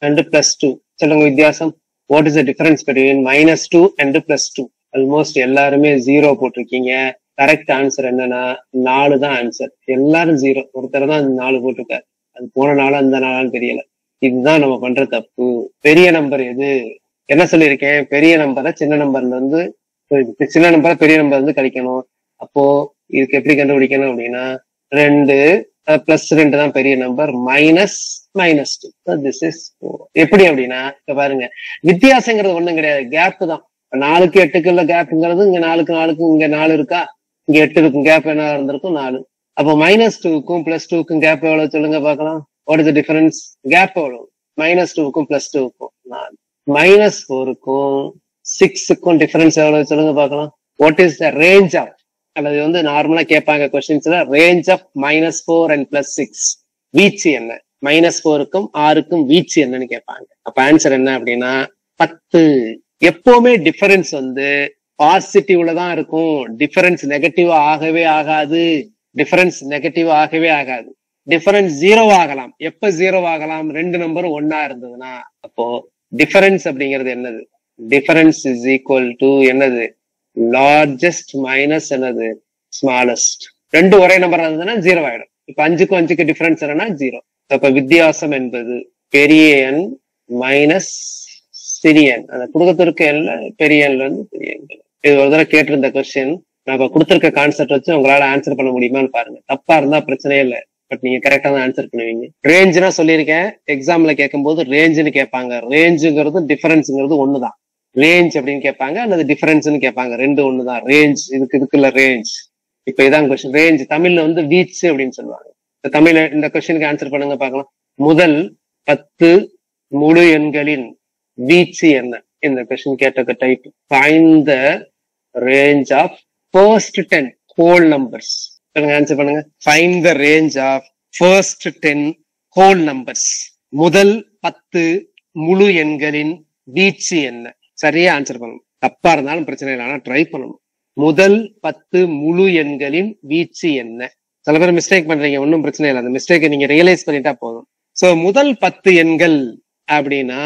and +2? சொல்லுங்க வித்தியாசம். What is the difference between -2 and +2? Almost எல்லாருமே 0 போட்டிருக்கீங்க. கரெக்ட் ஆன்சர் என்னன்னா 4 தான் ஆன்சர். எல்லாரும் 0. ஒருத்தர் தான் 4 போட்டிருக்காரு. அது போன நாளா அந்த நாளான்னு தெரியல. இதுதான் நம்ம பண்ற தப்பு. பெரிய நம்பர் எது? என்ன சொல்லியிருக்கேன்? பெரிய நம்பரை சின்ன நம்பர்ல இருந்து, சின்ன நம்பரை பெரிய நம்பர்ல இருந்து கழிக்கணும். அப்போ இதுக்கு எப்படி கண்டுபிடிக்கணும் அப்படின்னா 2 +2 தான் பெரிய நம்பர், -2. This is 4. எப்படி அப்படின்னா இப்ப பாருங்க, வித்தியாசங்கிறது ஒண்ணும் கிடையாது, கேப் தான். 4க்கு 8க்கு உள்ள கேப்ங்கிறது இங்க 4க்கு 4க்கும் இங்க 4 இருக்கா, இங்க 8 இருக்கும். கேப் என்ன இருந்திருக்கும்? 4. அப்போ -2க்கும் +2க்கும் கேப் எவ்வளவு சொல்லுங்க பார்க்கலாம். What is the difference? Gap எவ்வளவு? -2க்கும் +2க்கும் 4. -4க்கும் 6க்கும் டிஃபரன்ஸ் எவ்வளவு சொல்லுங்க பார்க்கலாம். What is the range of, அல்லது வந்து நார்மலா கேட்பாங்க கொஸ்டின்ஸ்ல, ரேஞ்ச் ஆஃப் -4 and +6 வீச்சு என்ன? -4க்கும் 6க்கும் வீச்சு என்னன்னு கேட்பாங்க. அப்ப ஆன்சர் என்ன அப்படின்னா 10. எப்பவுமே டிஃபரன்ஸ் வந்து பாசிட்டிவ்ல தான் இருக்கும். டிஃபரன்ஸ் நெகட்டிவ் ஆகவே ஆகாது. டிஃபரன்ஸ் நெகட்டிவ் ஆகவே ஆகாது. டிஃபரன்ஸ் 0 ஆகலாம். எப்ப 0 ஆகலாம்? 2 நம்பரும் ஒன்னா இருந்ததுன்னா. அப்போ டிஃபரன்ஸ் அப்படிங்கிறது என்னது? டிஃபரன்ஸ் இஸ் ஈக்குவல் டு என்னது? லார்ஜஸ்ட் மைனஸ் என்னது? ஸ்மாலஸ்ட். 2 ஒரே நம்பர் இருந்ததுன்னா 0 ஆயிடும். இப்ப 5க்கும் 5க்கு டிஃபரன்ஸ் என்னன்னா 0. அப்ப வித்தியாசம் என்பது பெரிய எண் மைனஸ் சிறிய எண். அந்த கொடுக்கத்திருக்க எண்ல பெரிய எண்ல இருந்து பெரிய எண். இது ஒரு தடவை கேட்டிருந்த கொஸ்டின். நான் இப்ப கொடுத்திருக்க கான்செப்ட் வச்சு உங்களால ஆன்சர் பண்ண முடியுமான்னு பாருங்க. தப்பா இருந்தா பிரச்சனையே இல்லை, பட் நீங்க கரெக்டா தான் ஆன்சர் பண்ணுவீங்க. ரேஞ்சுனா சொல்லியிருக்கேன், எக்ஸாம்ல கேட்கும் போது ரேஞ்சுன்னு கேட்பாங்க. ரேஞ்சுங்கிறது டிஃபரன்ஸுங்கிறது ஒண்ணுதான். ரேஞ்ச் அப்படின்னு கேட்பாங்க, அல்லது டிஃபரன்ஸ்னு கேட்பாங்க. 2 ஒண்ணுதான். ரேஞ்ச் இதுக்குள்ள ரேஞ்ச். இப்ப இதான் கொஸ்டின். ரேஞ்ச் தமிழ்ல வந்து வீச்சு அப்படின்னு சொல்லுவாங்க. தமிழ்ல இந்த கொஸ்டினுக்கு ஆன்சர் பண்ணுங்க பார்க்கலாம். முதல் 10 முழு எண்களின் வீச்சு என்ன? இந்த கொஸ்டின் கேட்ட type. Find the range of first 10 whole numbers. Answer பண்ணுங்க. Find the range of first 10 whole numbers. முதல் 10 முழு எண்களின் வீச்சு என்ன? சரியா ஆன்சர் பண்ணணும். தப்பா இருந்தாலும் பிரச்சனை இல்லை, ஆனா ட்ரை பண்ணணும். முதல் 10 முழு எண்களின் வீச்சு என்ன? சில பேர் மிஸ்டேக் பண்றீங்க, ஒன்னும் பிரச்சனை இல்லை. அந்த மிஸ்டேக்கை நீங்க ரியலைஸ் பண்ணிட்டா போதும். சோ முதல் 10 எண்கள் அப்படின்னா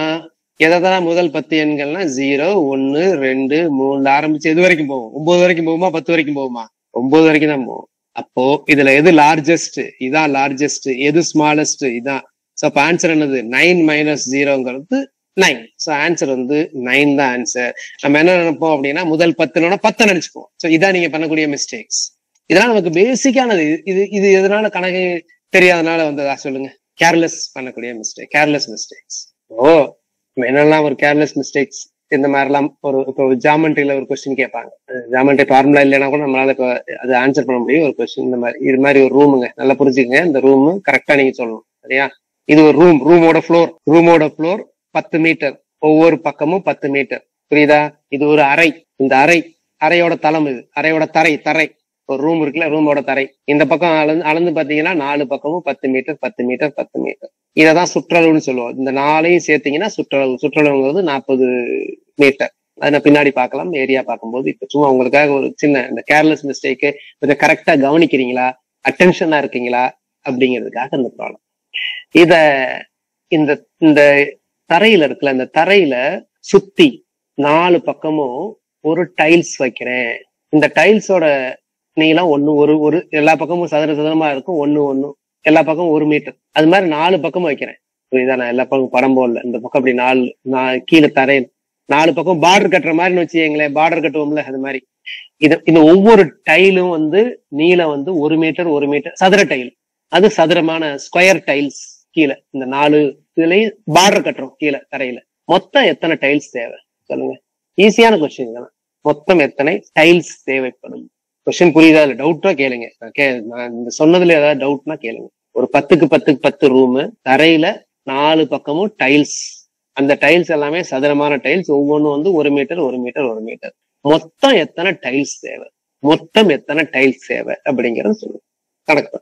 எதான் முதல் 10 எண்கள்னா 0 1 2 3 ஆரம்பிச்சு எது வரைக்கும் போகும்? 9 வரைக்கும் போகுமா? 10 வரைக்கும் போகுமா? 9 வரைக்கும் தான் போகும். அப்போ இதுல எது லார்ஜஸ்ட்? இதான் லார்ஜஸ்ட். எது ஸ்மாலஸ்ட்? இதான். சோ அப்ப ஆன்சர் என்னது? 9 - 0ங்கிறது 9. ஸோ ஆன்சர் வந்து 9 தான் ஆன்சர். நம்ம என்ன நினைப்போம் அப்படின்னா முதல் 10 10 நினைச்சுப்போம். ஸோ இதான் நீங்க பண்ணக்கூடிய மிஸ்டேக்ஸ். இதெல்லாம் நமக்கு பேசிக்கானது. இது எதனால கணக்கு தெரியாதனால வந்ததா சொல்லுங்க? கேர்லெஸ் பண்ணக்கூடிய மிஸ்டேக், கேர்லெஸ் மிஸ்டேக்ஸ். என்னெல்லாம் ஒரு கேர்லெஸ் மிஸ்டேக்ஸ் இந்த மாதிரிலாம் இப்போ ஜாமெண்ட்ரியில ஒரு கொஸ்டின் கேட்பாங்க. ஜாமெண்ட்ரி ஃபார்முலா இல்லைன்னா கூட நம்மளால இப்போ அது ஆன்சர் பண்ண முடியும். ஒரு கொஸ்டின் இந்த மாதிரி இது மாதிரி ஒரு ரூமுங்க, நல்லா புரிஞ்சுக்கங்க. இந்த ரூம் கரெக்டா நீங்க சொல்லணும், சரியா? இது ஒரு ரூமோட ஃப்ளோர் 10 மீட்டர், ஒவ்வொரு பக்கமும் 10 மீட்டர், புரியுதா? இது ஒரு அறை, இந்த அறையோட தளம், இது அறையோட தரை. ஒரு ரூம் இருக்குல்ல, ரூமோட தரை. இந்த பக்கம் அளந்து பாத்தீங்கன்னா 4 பக்கமும் 10 மீட்டர் 10 மீட்டர் 10 மீட்டர். இததான் சுற்றளவுன்னு சொல்லுவோம். இந்த 4ஐயும் சேர்த்தீங்கன்னா சுற்றளவுங்கிறது 40 மீட்டர். அதை நான் பின்னாடி பார்க்கலாம் ஏரியா பார்க்கும்போது. இப்ப சும்மா உங்களுக்காக ஒரு சின்ன இந்த கேர்லெஸ் மிஸ்டேக்கு கொஞ்சம் கரெக்டா கவனிக்கிறீங்களா, அட்டென்ஷனா இருக்கீங்களா அப்படிங்கிறதுக்காக இந்த ப்ராப்ளம். இந்த தரையில இருக்குல்ல, இந்த தரையில சுத்தி 4 பக்கமும் ஒரு டைல்ஸ் வைக்கிறேன். இந்த டைல்ஸோட நீளம் ஒரு எல்லா பக்கமும் சதுரமா இருக்கும். ஒண்ணு எல்லா பக்கமும் 1 மீட்டர். அது மாதிரி 4 பக்கமும் வைக்கிறேன், புரியுதா? நான் எல்லா பக்கம் படம் போடல. இந்த பக்கம் அப்படி 4 கீழே தரையில் 4 பக்கம் பார்டர் கட்டுற மாதிரி வச்சுக்கீங்களேன், பார்டர் கட்டுவோம்ல, அது மாதிரி. இந்த ஒவ்வொரு டைலும் வந்து நீளம் வந்து 1 மீட்டர் 1 மீட்டர். சதுர டைல், அது சதுரமான ஸ்கொயர் டைல்ஸ். கீழே இந்த 4 இதுலயும் பார்டர் கட்டுறோம் கீழே தரையில. மொத்தம் எத்தனை டைல்ஸ் தேவை சொல்லுங்க? ஈஸியான கொஸ்டின் தான். மொத்தம் எத்தனை டைல்ஸ் தேவைப்படும்? கொஸ்டின் புரியுதா? இல்ல டவுட்டா கேளுங்க. நான் இந்த சொன்னதுல ஏதாவது டவுட்னா கேளுங்க. ஒரு 10க்கு 10 ரூமு, தரையில 4 பக்கமும் டைல்ஸ். அந்த டைல்ஸ் எல்லாமே சதுரமான டைல்ஸ். ஒவ்வொன்றும் வந்து 1 மீட்டர் 1 மீட்டர் 1 மீட்டர். மொத்தம் எத்தனை டைல்ஸ் தேவை? மொத்தம் எத்தனை டைல்ஸ் தேவை அப்படிங்கறத சொல்லுங்க. கணக்கு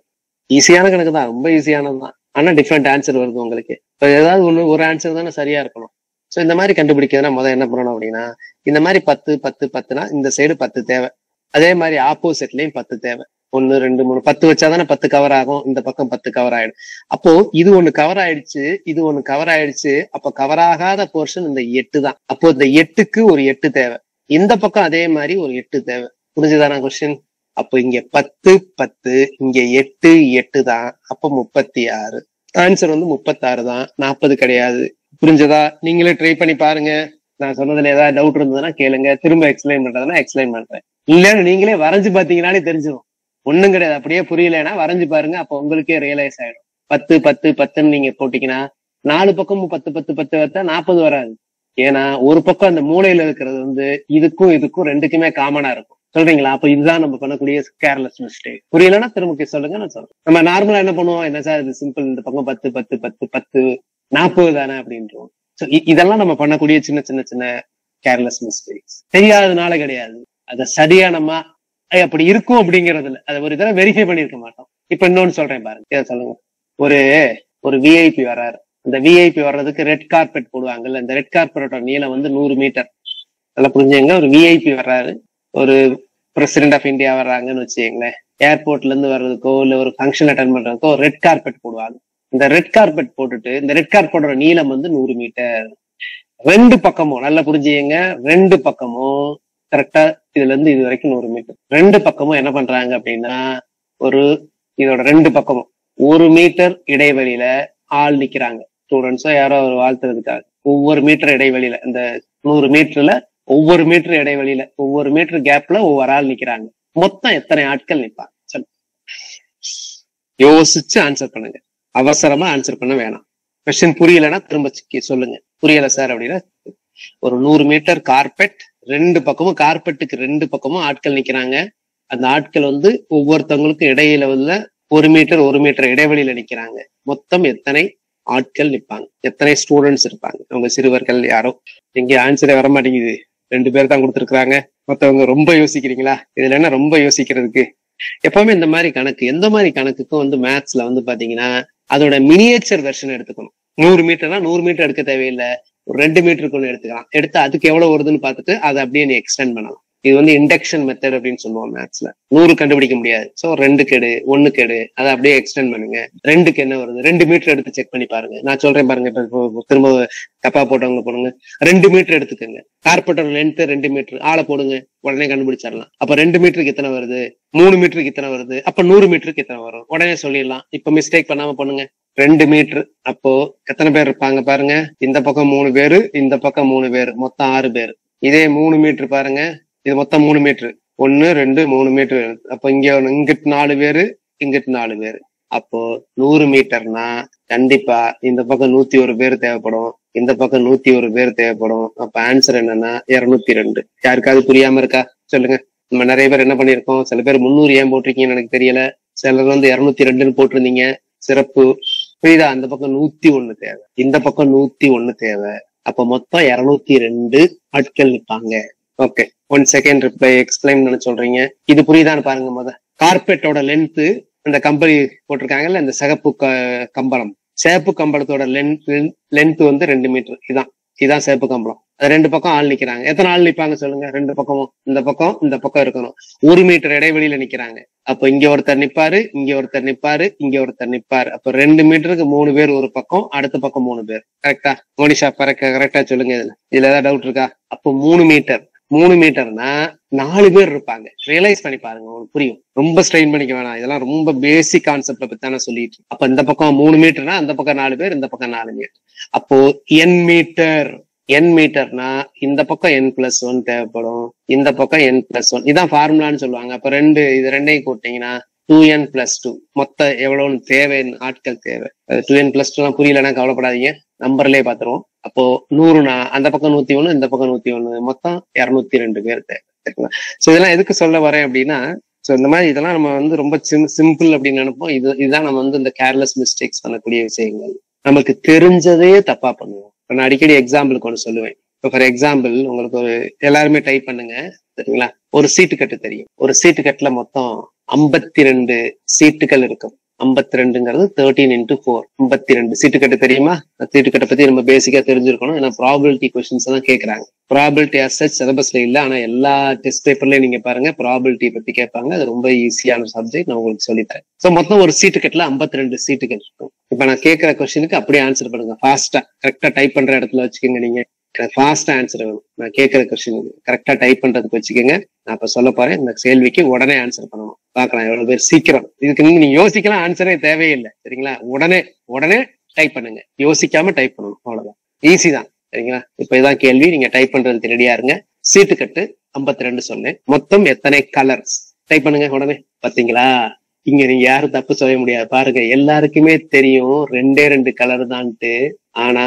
ஈஸியான கணக்கு தான், ரொம்ப ஈஸியானதுதான். ஆனா டிஃப்ரெண்ட் ஆன்சர் வருது உங்களுக்கு. இப்போ ஏதாவது ஒரு ஆன்சர் தானே சரியா இருக்கணும். ஸோ இந்த மாதிரி கண்டுபிடிக்கிறதுனா முதல் என்ன பண்ணணும் அப்படின்னா, இந்த மாதிரி 10 10 10னா இந்த சைடு 10 தேவை. அதே மாதிரி ஆப்போசிட்லயும் 10 தேவை. 1 2 3 10 வச்சாதானே 10 கவர் ஆகும். இந்த பக்கம் 10 கவர் ஆயிடும். அப்போ இது ஒண்ணு கவர் ஆயிடுச்சு, இது ஒண்ணு கவர் ஆயிடுச்சு. அப்ப கவர் ஆகாத போர்ஷன் இந்த 8 தான். அப்போ இந்த 8க்கு ஒரு 8 தேவை. இந்த பக்கம் அதே மாதிரி ஒரு 8 தேவை. புரிஞ்சுதானா கொஸ்டின்? அப்போ இங்க 10 10, இங்க 8 8 தான். அப்ப 36. ஆன்சர் வந்து 36 தான், 40 கிடையாது. புரிஞ்சதா? நீங்களே ட்ரை பண்ணி பாருங்க. நான் சொன்னதுல ஏதாவது டவுட் இருந்ததுன்னா கேளுங்க. திரும்ப எக்ஸ்பிளைன் பண்றதுன்னா எக்ஸ்பிளைன் பண்றேன். இல்லன்னு நீங்களே வரைஞ்சு பாத்தீங்கன்னாலே தெரிஞ்சிடும். ஒண்ணும் கிடையாது. அப்படியே புரியலைன்னா வரைஞ்சு பாருங்க. அப்ப உங்களுக்கே ரியலைஸ் ஆயிடும். 10 10 10ன்னு நீங்க போட்டீங்கன்னா 4 பக்கமும் 10 10 10 வச்சா 40 வராது. ஏன்னா ஒரு பக்கம் அந்த மூலையில இருக்கிறது வந்து இதுக்கும் ரெண்டுக்குமே காமனா இருக்கும். சொல்றீங்களா? அப்ப இதுதான் நம்ம பண்ணக்கூடிய கேர்லெஸ் மிஸ்டேக். புரியலன்னா திரும்ப சொல்லுங்க, நான் சொல்றேன். நம்ம நார்மலா என்ன பண்ணுவோம்? என்ன சார் இது சிம்பிள், இந்த பக்கம் 10 10 10 10 40 தானே அப்படின்றோம். இதெல்லாம் நம்ம பண்ணக்கூடிய சின்ன கேர்லெஸ் மிஸ்டேக்ஸ். தெரியாததுனால கிடையாது. அத சரியா நம்ம அப்படி இருக்கும் அப்படிங்கறதுல அதை ஒரு இதெல்லாம் வெரிஃபை பண்ணிருக்க மாட்டோம். இப்ப இன்னொன்னு சொல்றேன் பாருங்க. இதை சொல்லுங்க. ஒரு விஐபி வர்றாரு. அந்த விஐபி வர்றதுக்கு ரெட் கார்பெட் போடுவாங்கல்ல. இந்த ரெட் கார்பெட்டோட நீளம் வந்து 100 மீட்டர். நல்லா புரிஞ்சுங்க. ஒரு விஐபி வர்றாரு, ஒரு பிரசிடென்ட் ஆஃப் இந்தியா வர்றாங்கன்னு வச்சுக்கீங்களேன். ஏர்போர்ட்ல இருந்து வர்றதுக்கோ இல்ல ஒரு ஃபங்க்ஷன் அட்டென்ட் பண்றதுக்கோ ரெட் கார்பெட் போடுவாங்க. இந்த ரெட் கார்பெட் போட்டுட்டு இந்த ரெட் கார்பெட்டோட நீளம் வந்து 100 மீட்டர். 2 பக்கமும் நல்லா புரிஞ்சுங்க. 2 பக்கமும் கரெக்டா இதுல இருந்து இது வரைக்கும் 100 மீட்டர். 2 பக்கமும் என்ன பண்றாங்க அப்படின்னா, இதோட 2 பக்கமும் 1 மீட்டர் இடைவெளியில ஆள் நிக்கிறாங்க. ஸ்டூடெண்ட்ஸோ யாரோ ஒரு வாழ்த்துறதுக்காக ஒவ்வொரு மீட்டர் இடைவெளியில, இந்த 100 மீட்டர்ல ஒவ்வொரு மீட்டர் இடைவெளியில ஒவ்வொரு மீட்டர் கேப்ல ஒவ்வொரு ஆள் நிக்கிறாங்க. மொத்தம் எத்தனை ஆட்கள் நிற்பாங்க? யோசிச்சு ஆன்சர் பண்ணுங்க. அவசரமா ஆன்சர் பண்ண வேணாம். கொஸ்டின் புரியலன்னா திரும்ப சொல்லுங்க. புரியல சார் அப்படின்னா, ஒரு 100 மீட்டர் கார்பெட், 2 பக்கமும் கார்பெட்டுக்கு 2 பக்கமும் ஆட்கள் நிக்கிறாங்க. அந்த ஆட்கள் வந்து ஒவ்வொருத்தவங்களுக்கும் இடையில உள்ள 1 மீட்டர் இடைவெளியில நிக்கிறாங்க. மொத்தம் எத்தனை ஆட்கள் நிற்பாங்க? எத்தனை ஸ்டூடெண்ட்ஸ் இருப்பாங்க? அவங்க சிறுவர்கள் யாரோ. எங்க ஆன்சரே வர மாட்டேங்குது. 2 பேர் தான் கொடுத்துருக்காங்க. மத்தவங்க ரொம்ப யோசிக்கிறீங்களா? இதுல என்ன ரொம்ப யோசிக்கிறதுக்கு? எப்பவுமே இந்த மாதிரி கணக்கு, எந்த மாதிரி கணக்குக்கும் வந்து மேத்ஸ்ல வந்து பாத்தீங்கன்னா அதோட மினியேச்சர் வெர்ஷன் எடுத்துக்கணும். 100 மீட்டர்னா 100 மீட்டர் எடுக்க தேவையில்லை. ஒரு 2 மீட்டருக்கு ஒண்ணு எடுத்துக்கலாம். எடுத்து அதுக்கு எவ்வளவு வருதுன்னு பார்த்துட்டு அதை அப்படியே நீ எக்ஸ்டெண்ட் பண்ணலாம். இது வந்து இண்டக்ஷன் மெத்தட் அப்படின்னு சொல்லுவோம் மேத்ஸ்ல. 100 கண்டுபிடிக்க முடியாது. சோ 2க்கு எடு, 1க்கு எடு, அதை அப்படியே எக்ஸ்டெண்ட் பண்ணுங்க. 2க்கு என்ன வருது? 2 மீட்டர் எடுத்து செக் பண்ணி பாருங்க. நான் சொல்றேன் பாருங்க. இப்ப திரும்ப தப்பா போட்டவங்க போடுங்க. 2 மீட்டர் எடுத்துக்கோங்க. கார்பெட்டோட லென்த் 2 மீட்டர். ஆளை போடுங்க, உடனே கண்டுபிடிச்சிடலாம். அப்ப 2 மீட்டருக்கு எத்தனை வருது? 3 மீட்டருக்கு இத்தனை வருது. அப்ப 100 மீட்டருக்கு எத்தனை வரும்? உடனே சொல்லிடலாம். இப்ப மிஸ்டேக் பண்ணாம பண்ணுங்க. 2 மீட்டர். அப்போ எத்தனை பேர் இருப்பாங்க பாருங்க. இந்த பக்கம் 3 பேரு, இந்த பக்கம் 3 பேரு, மொத்தம் 6 பேர். இதே 3 மீட்டர் பாருங்க, இது மொத்தம் 3 மீட்டர். 1 2 3 மீட்டர். அப்ப இங்கிட்டு 4 பேரு, இங்கிட்டு 4 பேரு. அப்போ 100 மீட்டர்னா கண்டிப்பா இந்த பக்கம் 101 பேர் தேவைப்படும், இந்த பக்கம் 101 பேர் தேவைப்படும். அப்ப ஆன்சர் என்னன்னா 202. யாருக்காவது புரியாம இருக்கா சொல்லுங்க. நம்ம நிறைய பேர் என்ன பண்ணிருக்கோம், சில பேர் 300 ஏன் போட்டிருக்கீங்கன்னு எனக்கு தெரியல, சிலர் 202 போட்டிருந்தீங்க. சிறப்பு. புரியுதா? அந்த பக்கம் 101 தேவை, இந்த பக்கம் 101 தேவை. அப்ப மொத்தம் 202 ஆட்கள் நிற்பாங்க. ஓகே, 1 செகண்ட் ரிப்ளை எக்ஸ்பிளைன் சொல்றீங்க. இது புரியுதான்னு பாருங்க. கார்பெட்டோட லென்த், இந்த கம்பெனி போட்டிருக்காங்கல்ல இந்த கம்பளம், சேப்பு கம்பளத்தோட லென்த் 2 மீட்டர். இதான் சேப்பு கம்பளம். அது 2 பக்கம் ஆள் நிக்கிறாங்க. எத்தனை ஆள் நிப்பாங்க சொல்லுங்க? 2 பக்கமும் இந்த பக்கம் இருக்கணும். 1 மீட்டர் இடைவெளியில நிக்கிறாங்க. அப்ப இங்க ஒருத்தர் நிப்பாரு, இங்க ஒருத்தர் நிப்பாரு, இங்க ஒருத்தர் நிப்பாரு. அப்ப 2 மீட்டருக்கு 3 பேர் ஒரு பக்கம், அடுத்த பக்கம் 3 பேர். கரெக்டா மோனிஷா? கரெக்டா சொல்லுங்க. இதுல ஏதாவது டவுட் இருக்கா? அப்போ 3 மீட்டர்னா 4 பேர் இருப்பாங்க. ரியலைஸ் பண்ணி பாருங்க, உங்களுக்கு புரியும். ரொம்ப ஸ்ட்ரெயின் பண்ணிக்க வேணாம், இதெல்லாம் ரொம்ப பேசிக் கான்செப்ட பத்தி தானே சொல்லிட்டு. அப்ப இந்த பக்கம் 3 மீட்டர்னா அந்த பக்கம் 4 பேர், இந்த பக்கம் 4 மீட்டர். அப்போ n மீட்டர்னா இந்த பக்கம் n+1 தேவைப்படும், இந்த பக்கம் n+1. இதான் ஃபார்முலான்னு சொல்லுவாங்க. அப்ப இது ரெண்டையும் கூட்டிங்கன்னா 2n+2. மொத்தம் எவ்வளவுன்னு தேவை, ஆட்கள் தேவை. 2n+2 புரியலன்னா கவலைப்படாதீங்க, நம்பர்லயே பாத்துருவோம். அப்போ 100னா அந்த பக்கம் 101, இந்த பக்கம் 101, மொத்தம் 202 பேர் தேவை. சோ இதெல்லாம் எதுக்கு சொல்ல வரேன் அப்படின்னா, சோ இந்த மாதிரி இதெல்லாம் நம்ம ரொம்ப சிம்பிள் அப்படின்னு நினைப்போம். இதுதான் நம்ம இந்த கேர்லெஸ் மிஸ்டேக்ஸ் பண்ணக்கூடிய விஷயங்கள். நமக்கு தெரிஞ்சதே தப்பா பண்ணுவோம். நான் அடிக்கடி எக்ஸாம்பிளுக்கு ஒன்று சொல்லுவேன். இப்போ ஃபார் எக்ஸாம்பிள் உங்களுக்கு எல்லாருமே டைப் பண்ணுங்க, சரிங்களா? ஒரு சீட்டு கட்டு தெரியும். ஒரு சீட்டு கட்டுல மொத்தம் 52 சீட்டுகள் இருக்கும். 52ங்கிறது 13x4, 52 சீட்டுக்கட்டு தெரியுமா? சீட்டுக்கட்டை பத்தி நம்ம பேசிக்கா தெரிஞ்சிருக்கணும். ஏன்னா ப்ராபபிலிட்டி கொஸ்டின்ஸ் தான் கேட்கறாங்க. ப்ராபபிலிட்டி as such சிலபஸ்ல இல்ல, ஆனா எல்லா டெஸ்ட் பேப்பர்லயும் நீங்க பாருங்க ப்ராபபிலிட்டி பத்தி கேட்பாங்க. அது ரொம்ப ஈஸியான சப்ஜெக்ட், நான் உங்களுக்கு சொல்லித்தரேன். சோ மொத்தம் ஒரு சீட்டுக்கட்டுல 52 சீட்டுகள் இருக்கும். இப்ப நான் கேட்கிற கொஸ்டினுக்கு அப்படியே ஆன்சர் பண்ணுங்க. ஃபாஸ்டா கரெக்டா டைப் பண்ற இடத்துல வச்சுக்கோங்க. நீங்க ஃபாஸ்டா ஆன்சர் வேணும். நான் கேட்கிற கொஸ்டின் கரெக்டா டைப் பண்றதுக்கு வச்சுக்கோங்க. நான் இப்ப சொல்ல போறேன், இந்த கேள்விக்கு உடனே ஆன்சர் பண்ணணும். பாக்கலாம் எவ்வளவு பேர் சீக்கிரம். இதுக்கு நீங்க யோசிக்கலாம், ஆன்சரே தேவையில்லை, சரிங்களா? உடனே டைப் பண்ணுங்க, யோசிக்காம டைப் பண்ணணும், அவ்வளவுதான். ஈஸி தான், சரிங்களா? இப்ப இதான் கேள்வி, நீங்க டைப் பண்றதுக்கு ரெடியா இருங்க. சீட்டு கட்டு 52 சொன்னேன். மொத்தம் எத்தனை கலர்ஸ்? டைப் பண்ணுங்க உடனே. பாத்தீங்களா, இங்க நீங்க யாரும் தப்பு சொல்ல முடியாது. பாருங்க, எல்லாருக்குமே தெரியும் 2 கலர் தான்ட்டு, ஆனா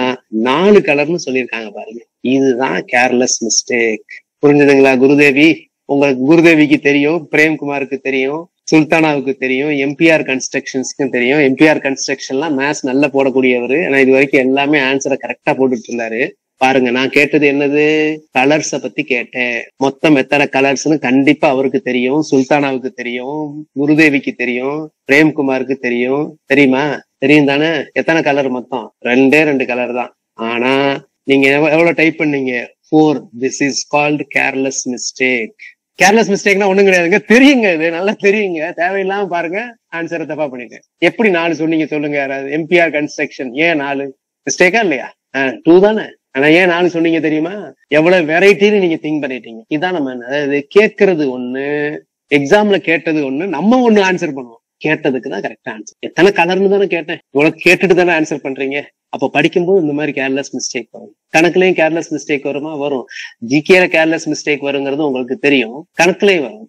4 கலர்னு சொல்லியிருக்காங்க பாருங்க. இதுதான் கேர்லெஸ் மிஸ்டேக். புரிஞ்சுதுங்களா? குருதேவி, உங்களுக்கு குருதேவிக்கு தெரியும், பிரேம்குமாருக்கு தெரியும், சுல்தானாவுக்கு தெரியும், எம்பிஆர் கன்ஸ்ட்ரக்ஷன்ஸ்க்கும் தெரியும். எம்பிஆர் கன்ஸ்ட்ரக்ஷன்லாம் மேத்ஸ் நல்லா போடக்கூடியவர். ஆனா இது வரைக்கும் எல்லாமே ஆன்சரை கரெக்டா போட்டுட்டு இருந்தாரு. பாருங்க, நான் கேட்டது என்னது? கலர்ஸ பத்தி கேட்டேன். மொத்தம் எத்தனை கலர்ஸ்னு கண்டிப்பா அவருக்கு தெரியும், சுல்தானாவுக்கு தெரியும், குருதேவிக்கு தெரியும், பிரேம்குமாருக்கு தெரியும். தெரியுமா? தெரியும் தானே? எத்தனை கலர் மொத்தம்? 2 கலர் தான். ஆனா நீங்க எவ்வளவு டைப் பண்ணீங்க? 4. This is called careless mistake. Careless மிஸ்டேக்னா ஒண்ணும் கிடையாதுங்க, தெரியுங்க, இது நல்லா தெரியுங்க. தேவையில்லாம பாருங்க ஆன்சரை தப்பா பண்ணிட்டேன். எப்படி 4 சொன்னீங்க சொல்லுங்க யாராவது? எம்பிஆர் கன்ஸ்ட்ரக்ஷன் ஏன் 4? மிஸ்டேக்கா இல்லையா? 2 தானே. ஆனா ஏன் 4 சொன்னீங்க தெரியுமா? எவ்வளவு வெரைட்டின்னு நீங்க திங்க் பண்ணிட்டீங்க. இதான் நம்ம அதாவது கேட்கறது ஒண்ணு, எக்ஸாம்ல கேட்டது ஒண்ணு, நம்ம ஒண்ணு ஆன்சர் பண்ணுவோம். கேட்டதுக்கு தான் கரெக்டா ஆன்சர். எத்தனை கலர்னு தானே கேட்டேன், இவ்வளவு கேட்டுட்டு தானே ஆன்சர் பண்றீங்க. அப்ப படிக்கும்போது இந்த மாதிரி கேர்லெஸ் மிஸ்டேக் வரும். கணக்குலயும் கேர்லெஸ் மிஸ்டேக் வருமா? வரும். ஜிகேல கேர்லெஸ் மிஸ்டேக் வருங்கிறது உங்களுக்கு தெரியும், கணக்குலயும் வரும்.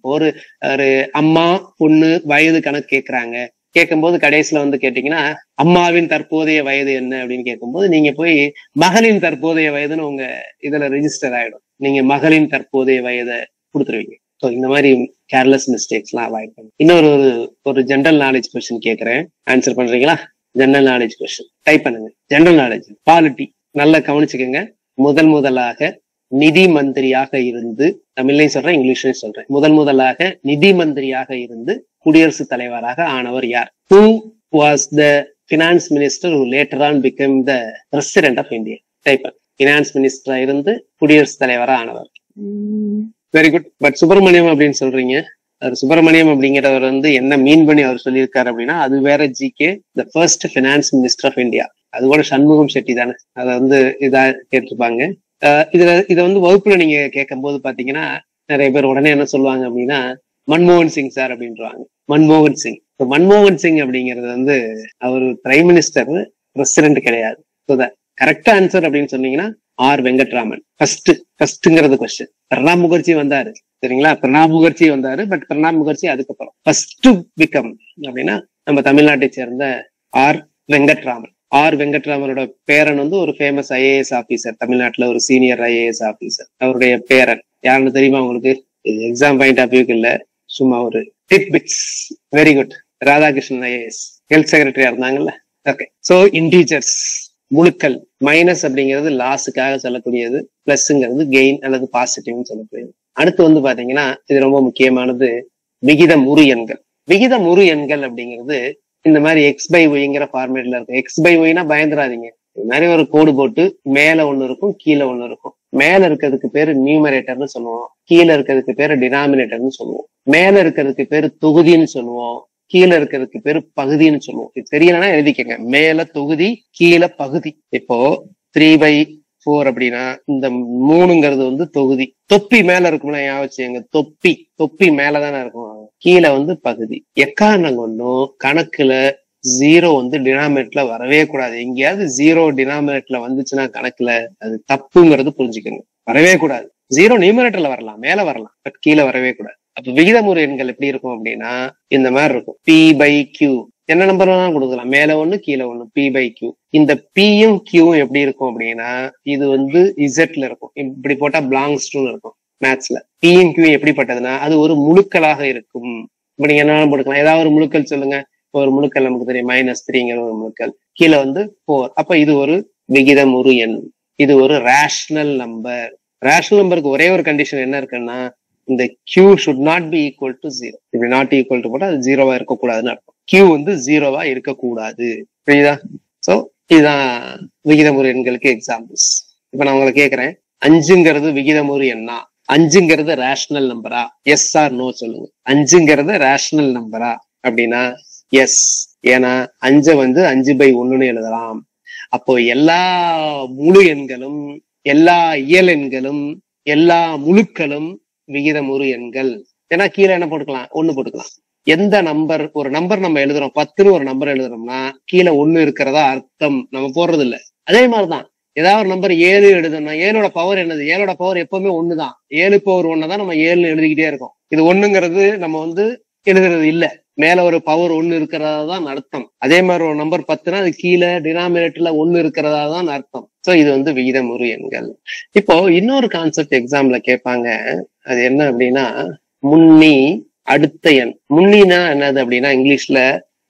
ஒரு அம்மா பொண்ணு வயது கணக்கு கேட்கறாங்க. கேட்கும்போது கடைசியில கேட்டீங்கன்னா அம்மாவின் தற்போதைய வயது என்ன அப்படின்னு கேட்கும்போது நீங்க போய் மகளின் தற்போதைய வயதுன்னு உங்க இதுல ரெஜிஸ்டர் ஆயிடும். நீங்க மகளின் தற்போதைய வயதை கொடுத்துருவீங்க. ஸோ இந்த மாதிரி கேர்லெஸ் மிஸ்டேக்ஸ் எல்லாம் அவாய்ட் பண்ணுங்க. இன்னொரு ஒரு ஜென்ரல் நாலேஜ் கொஸ்டின் கேட்கறேன், ஆன்சர் பண்றீங்களா? ஜென்ரல் நாலேஜ் கொஸ்டின் டைப் பண்ணுங்க. ஜென்ரல் நாலேஜ் பாலிட்டி நல்லா கவனிச்சுக்கோங்க. முதலாக நிதி மந்திரியாக இருந்து, தமிழ்லையும் சொல்றேன் இங்கிலீஷ்லயும் சொல்றேன், முதலாக நிதி மந்திரியாக இருந்து குடியரசுத் தலைவராக ஆனவர் யார்? Who was the finance minister who later on became the president of India? Type. Finance மினிஸ்டரா இருந்து குடியரசுத் தலைவராக ஆனவர். Very good. பட் சுப்பிரமணியம் அப்படின்னு சொல்றீங்க. சுப்பிரமணியம் அப்படிங்கிறவர் என்ன மீன் பண்ணி அவர் சொல்லியிருக்காரு அப்படின்னா, அது வேற GK. The first finance minister of India. அது கூட சண்முகம் செட்டி தானே. அதை இதா கேட்டிருப்பாங்க. இதை வகுப்புல நீங்க கேட்கும் போது பாத்தீங்கன்னா நிறைய பேர் உடனே என்ன சொல்லுவாங்க அப்படின்னா, மன்மோகன் சிங் சார் அப்படின்றாங்க. மன்மோகன் சிங் மன்மோகன் சிங் அப்படிங்கிறது வந்து அவர் பிரைம் மினிஸ்டர், பிரசிடென்ட் கிடையாது. கரெக்ட் ஆன்சர் அப்படின்னு சொன்னீங்கன்னா ஆர் வெங்கட்ராமன். ஃபர்ஸ்ட்ங்கிறது கொஸ்டின். பிரணாப் முகர்ஜி வந்தாரு சரிங்களா, பிரணாப் முகர்ஜி வந்தாரு. பட் பிரணாப் முகர்ஜி அதுக்கப்புறம் ஃபர்ஸ்ட் பிகம் அப்படின்னா நம்ம தமிழ்நாட்டை சேர்ந்த ஆர் வெங்கட்ராமன். ஆர் வெங்கட்ராமனோட பேரன் வந்து ஒரு ஃபேமஸ் ஐஏஎஸ் ஆபீசர், தமிழ்நாட்டுல ஒரு சீனியர் ஐஏஎஸ் ஆபீசர். அவருடைய பேரன் யாருன்னு தெரியுமா உங்களுக்கு? எக்ஸாம் பாயிண்ட் ஆஃப் வியூக்கு இல்ல, சும்மா ஒரு tip bits. Very good. Radhakrishnan IAS health செக்ரட்டரியா இருந்தாங்கல்ல. ஓகே. சோ இன்டீஜர்ஸ் முழுக்கள். மைனஸ் அப்படிங்கிறது லாஸுக்காக சொல்லக்கூடியது, பிளஸ்ங்கிறது கெயின் அல்லது பாசிட்டிவ்னு சொல்லக்கூடியது. அடுத்து வந்து பாத்தீங்கன்னா இது ரொம்ப முக்கியமானது, விகிதமுறு எண்கள். விகிதமுறு எண்கள் அப்படிங்கிறது இந்த மாதிரி எக்ஸ் பை ஒய்ங்கிற ஃபார்மேட்ல இருக்கும். எக்ஸ் பை ஒய்னா பயந்துராதீங்க. இது மாதிரி ஒரு கோடு போட்டு மேல ஒண்ணு இருக்கும், கீழே ஒண்ணு இருக்கும். மேல இருக்கிறதுக்கு பேரு நியூமரேட்டர்னு சொல்லுவோம், கீழே இருக்கிறதுக்கு பேரு டினாமினேட்டர்னு சொல்லுவோம். மேல இருக்கிறதுக்கு பேரு தொகுதின்னு சொல்லுவோம், கீழே இருக்கிறதுக்கு பேரு பகுதின்னு சொல்லுவோம். இது தெரியலன்னா எழுதிக்கங்க, மேல தொகுதி கீழே பகுதி. இப்போ 3/4 அப்படின்னா இந்த 3ங்கிறது வந்து தொகுதி. தொப்பி மேல இருக்கும்னா ஞாபகம், தொப்பி மேலதானே இருக்கும், கீழே வந்து பகுதி. எக்காரணம் கொண்டும் கணக்குல 0 வந்து டினாமினேட்ல வரவே கூடாது. எங்கேயாவது 0 டினாமினேட்ல வந்துச்சுன்னா கணக்குல அது தப்புங்கிறது புரிஞ்சுக்கோங்க. வரவே கூடாது. 0 நியூமரேட்டர்ல வரலாம், மேல வரலாம், பட் கீழே வரவே கூடாது. அப்ப விகிதமுறு எண்கள் எப்படி இருக்கும் அப்படின்னா இந்த மாதிரி இருக்கும். P/Q என்ன நம்பர் வேணாலும் கொடுக்கலாம், மேல ஒண்ணு கீழே ஒண்ணு, P/Q. இந்த Pயும் Qவும் எப்படி இருக்கும் அப்படின்னா இது வந்து இசட்ல இருக்கும். இப்படி போட்டா பிலாங்ஸ் டு இருக்கும் மேத்ஸ்ல. Pயும் Q எப்படிப்பட்டதுன்னா அது ஒரு முழுக்களாக இருக்கும். இப்ப நீங்க என்ன போட்டுக்கலாம், ஏதாவது ஒரு முழுக்கள் சொல்லுங்க. ஒரு முழுக்கள் நமக்கு தெரியும், -3ங்கிற ஒரு முழுக்கள், கீழே வந்து 4. அப்ப இது ஒரு விகிதமுறு எண், இது ஒரு ரேஷனல் நம்பர். ரேஷனல் நம்பருக்கு ஒரே ஒரு கண்டிஷன் என்ன இருக்குன்னா இந்த Q should not be equal to 0. இப்படி நாட் ஈக்குவல் டு போட்டா அது 0வா இருக்கக்கூடாதுன்னு அர்த்தம். Q வந்து 0வா இருக்கக்கூடாது. புரியுதா? சோ இதுதான் விகிதமுறு எண்களுக்கு எக்ஸாம்பிள்ஸ். இப்ப நான் உங்களை கேட்கிறேன், 5ங்கிறது விகிதமுறு எண்ணா, 5ங்கிறது ரேஷனல் நம்பரா? எஸ் ஆர் நோ சொல்லுங்க. 5ங்கிறது ரேஷனல் நம்பரா அப்படின்னா எஸ். ஏன்னா 5 வந்து 5/1 எழுதலாம். அப்போ எல்லா முழு எண்களும், எல்லா இயல் எண்களும், எல்லா முழுக்களும் விகிதமுறு எண்கள். ஏன்னா கீழே என்ன போட்டுக்கலாம், 1 போட்டுக்கலாம். எந்த நம்பர், ஒரு நம்பர் நம்ம எழுதுறோம், 10ன்னு ஒரு நம்பர் எழுதுறோம்னா கீழே 1 இருக்கிறதா அர்த்தம், நம்ம போடுறது இல்ல. அதே மாதிரிதான் ஏதாவது ஒரு நம்பர் 7 எழுதணும்னா 7ஓட பவர் என்னது? 7ஓட பவர் எப்பவுமே 1 தான். 7 பவர் 1 தான் நம்ம 7 எழுதிக்கிட்டே இருக்கோம். இது 1ங்கிறது நம்ம வந்து எழுதுறது இல்ல, மேல ஒரு பவர் 1 இருக்கிறதா தான் அர்த்தம். அதே மாதிரி ஒரு நம்பர் 10னா அது கீழே டினாமினேட்டர்ல 1 இருக்கிறதா தான் அர்த்தம். சோ இது வந்து விகிதமுறு எண்கள். இப்போ இன்னொரு கான்செப்ட் எக்ஸாம்ல கேட்பாங்க, அது என்ன அப்படின்னா முன்னி அடுத்த எண். முன்னினா என்னது அப்படின்னா இங்கிலீஷ்ல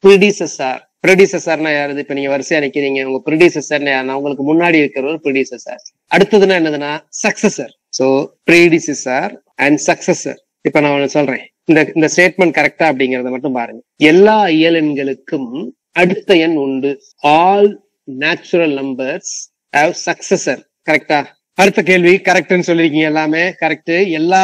ப்ரிடிசெசர். ப்ரிடிசெசர்னா யாரு? இப்ப நீங்க வரிசையா நிக்கிறீங்க, உங்க ப்ரிடிசெசர்னா யாருன்னா உங்களுக்கு முன்னாடி இருக்கிற ஒரு ப்ரிடிசெசர். அடுத்ததுன்னா என்னதுன்னா successor. So predecessor and successor. இப்ப நான் ஒண்ணு சொல்றேன், இந்த ஸ்டேட்மெண்ட் கரெக்டா அப்படிங்கறத மட்டும் பாருங்க. எல்லா இயல் எண்களுக்கும் அடுத்த எண் உண்டு. All natural numbers have successor. கரெக்டா? அடுத்த கேள்வி கரெக்ட்னு சொல்லிருக்கீங்க, எல்லாமே கரெக்ட். எல்லா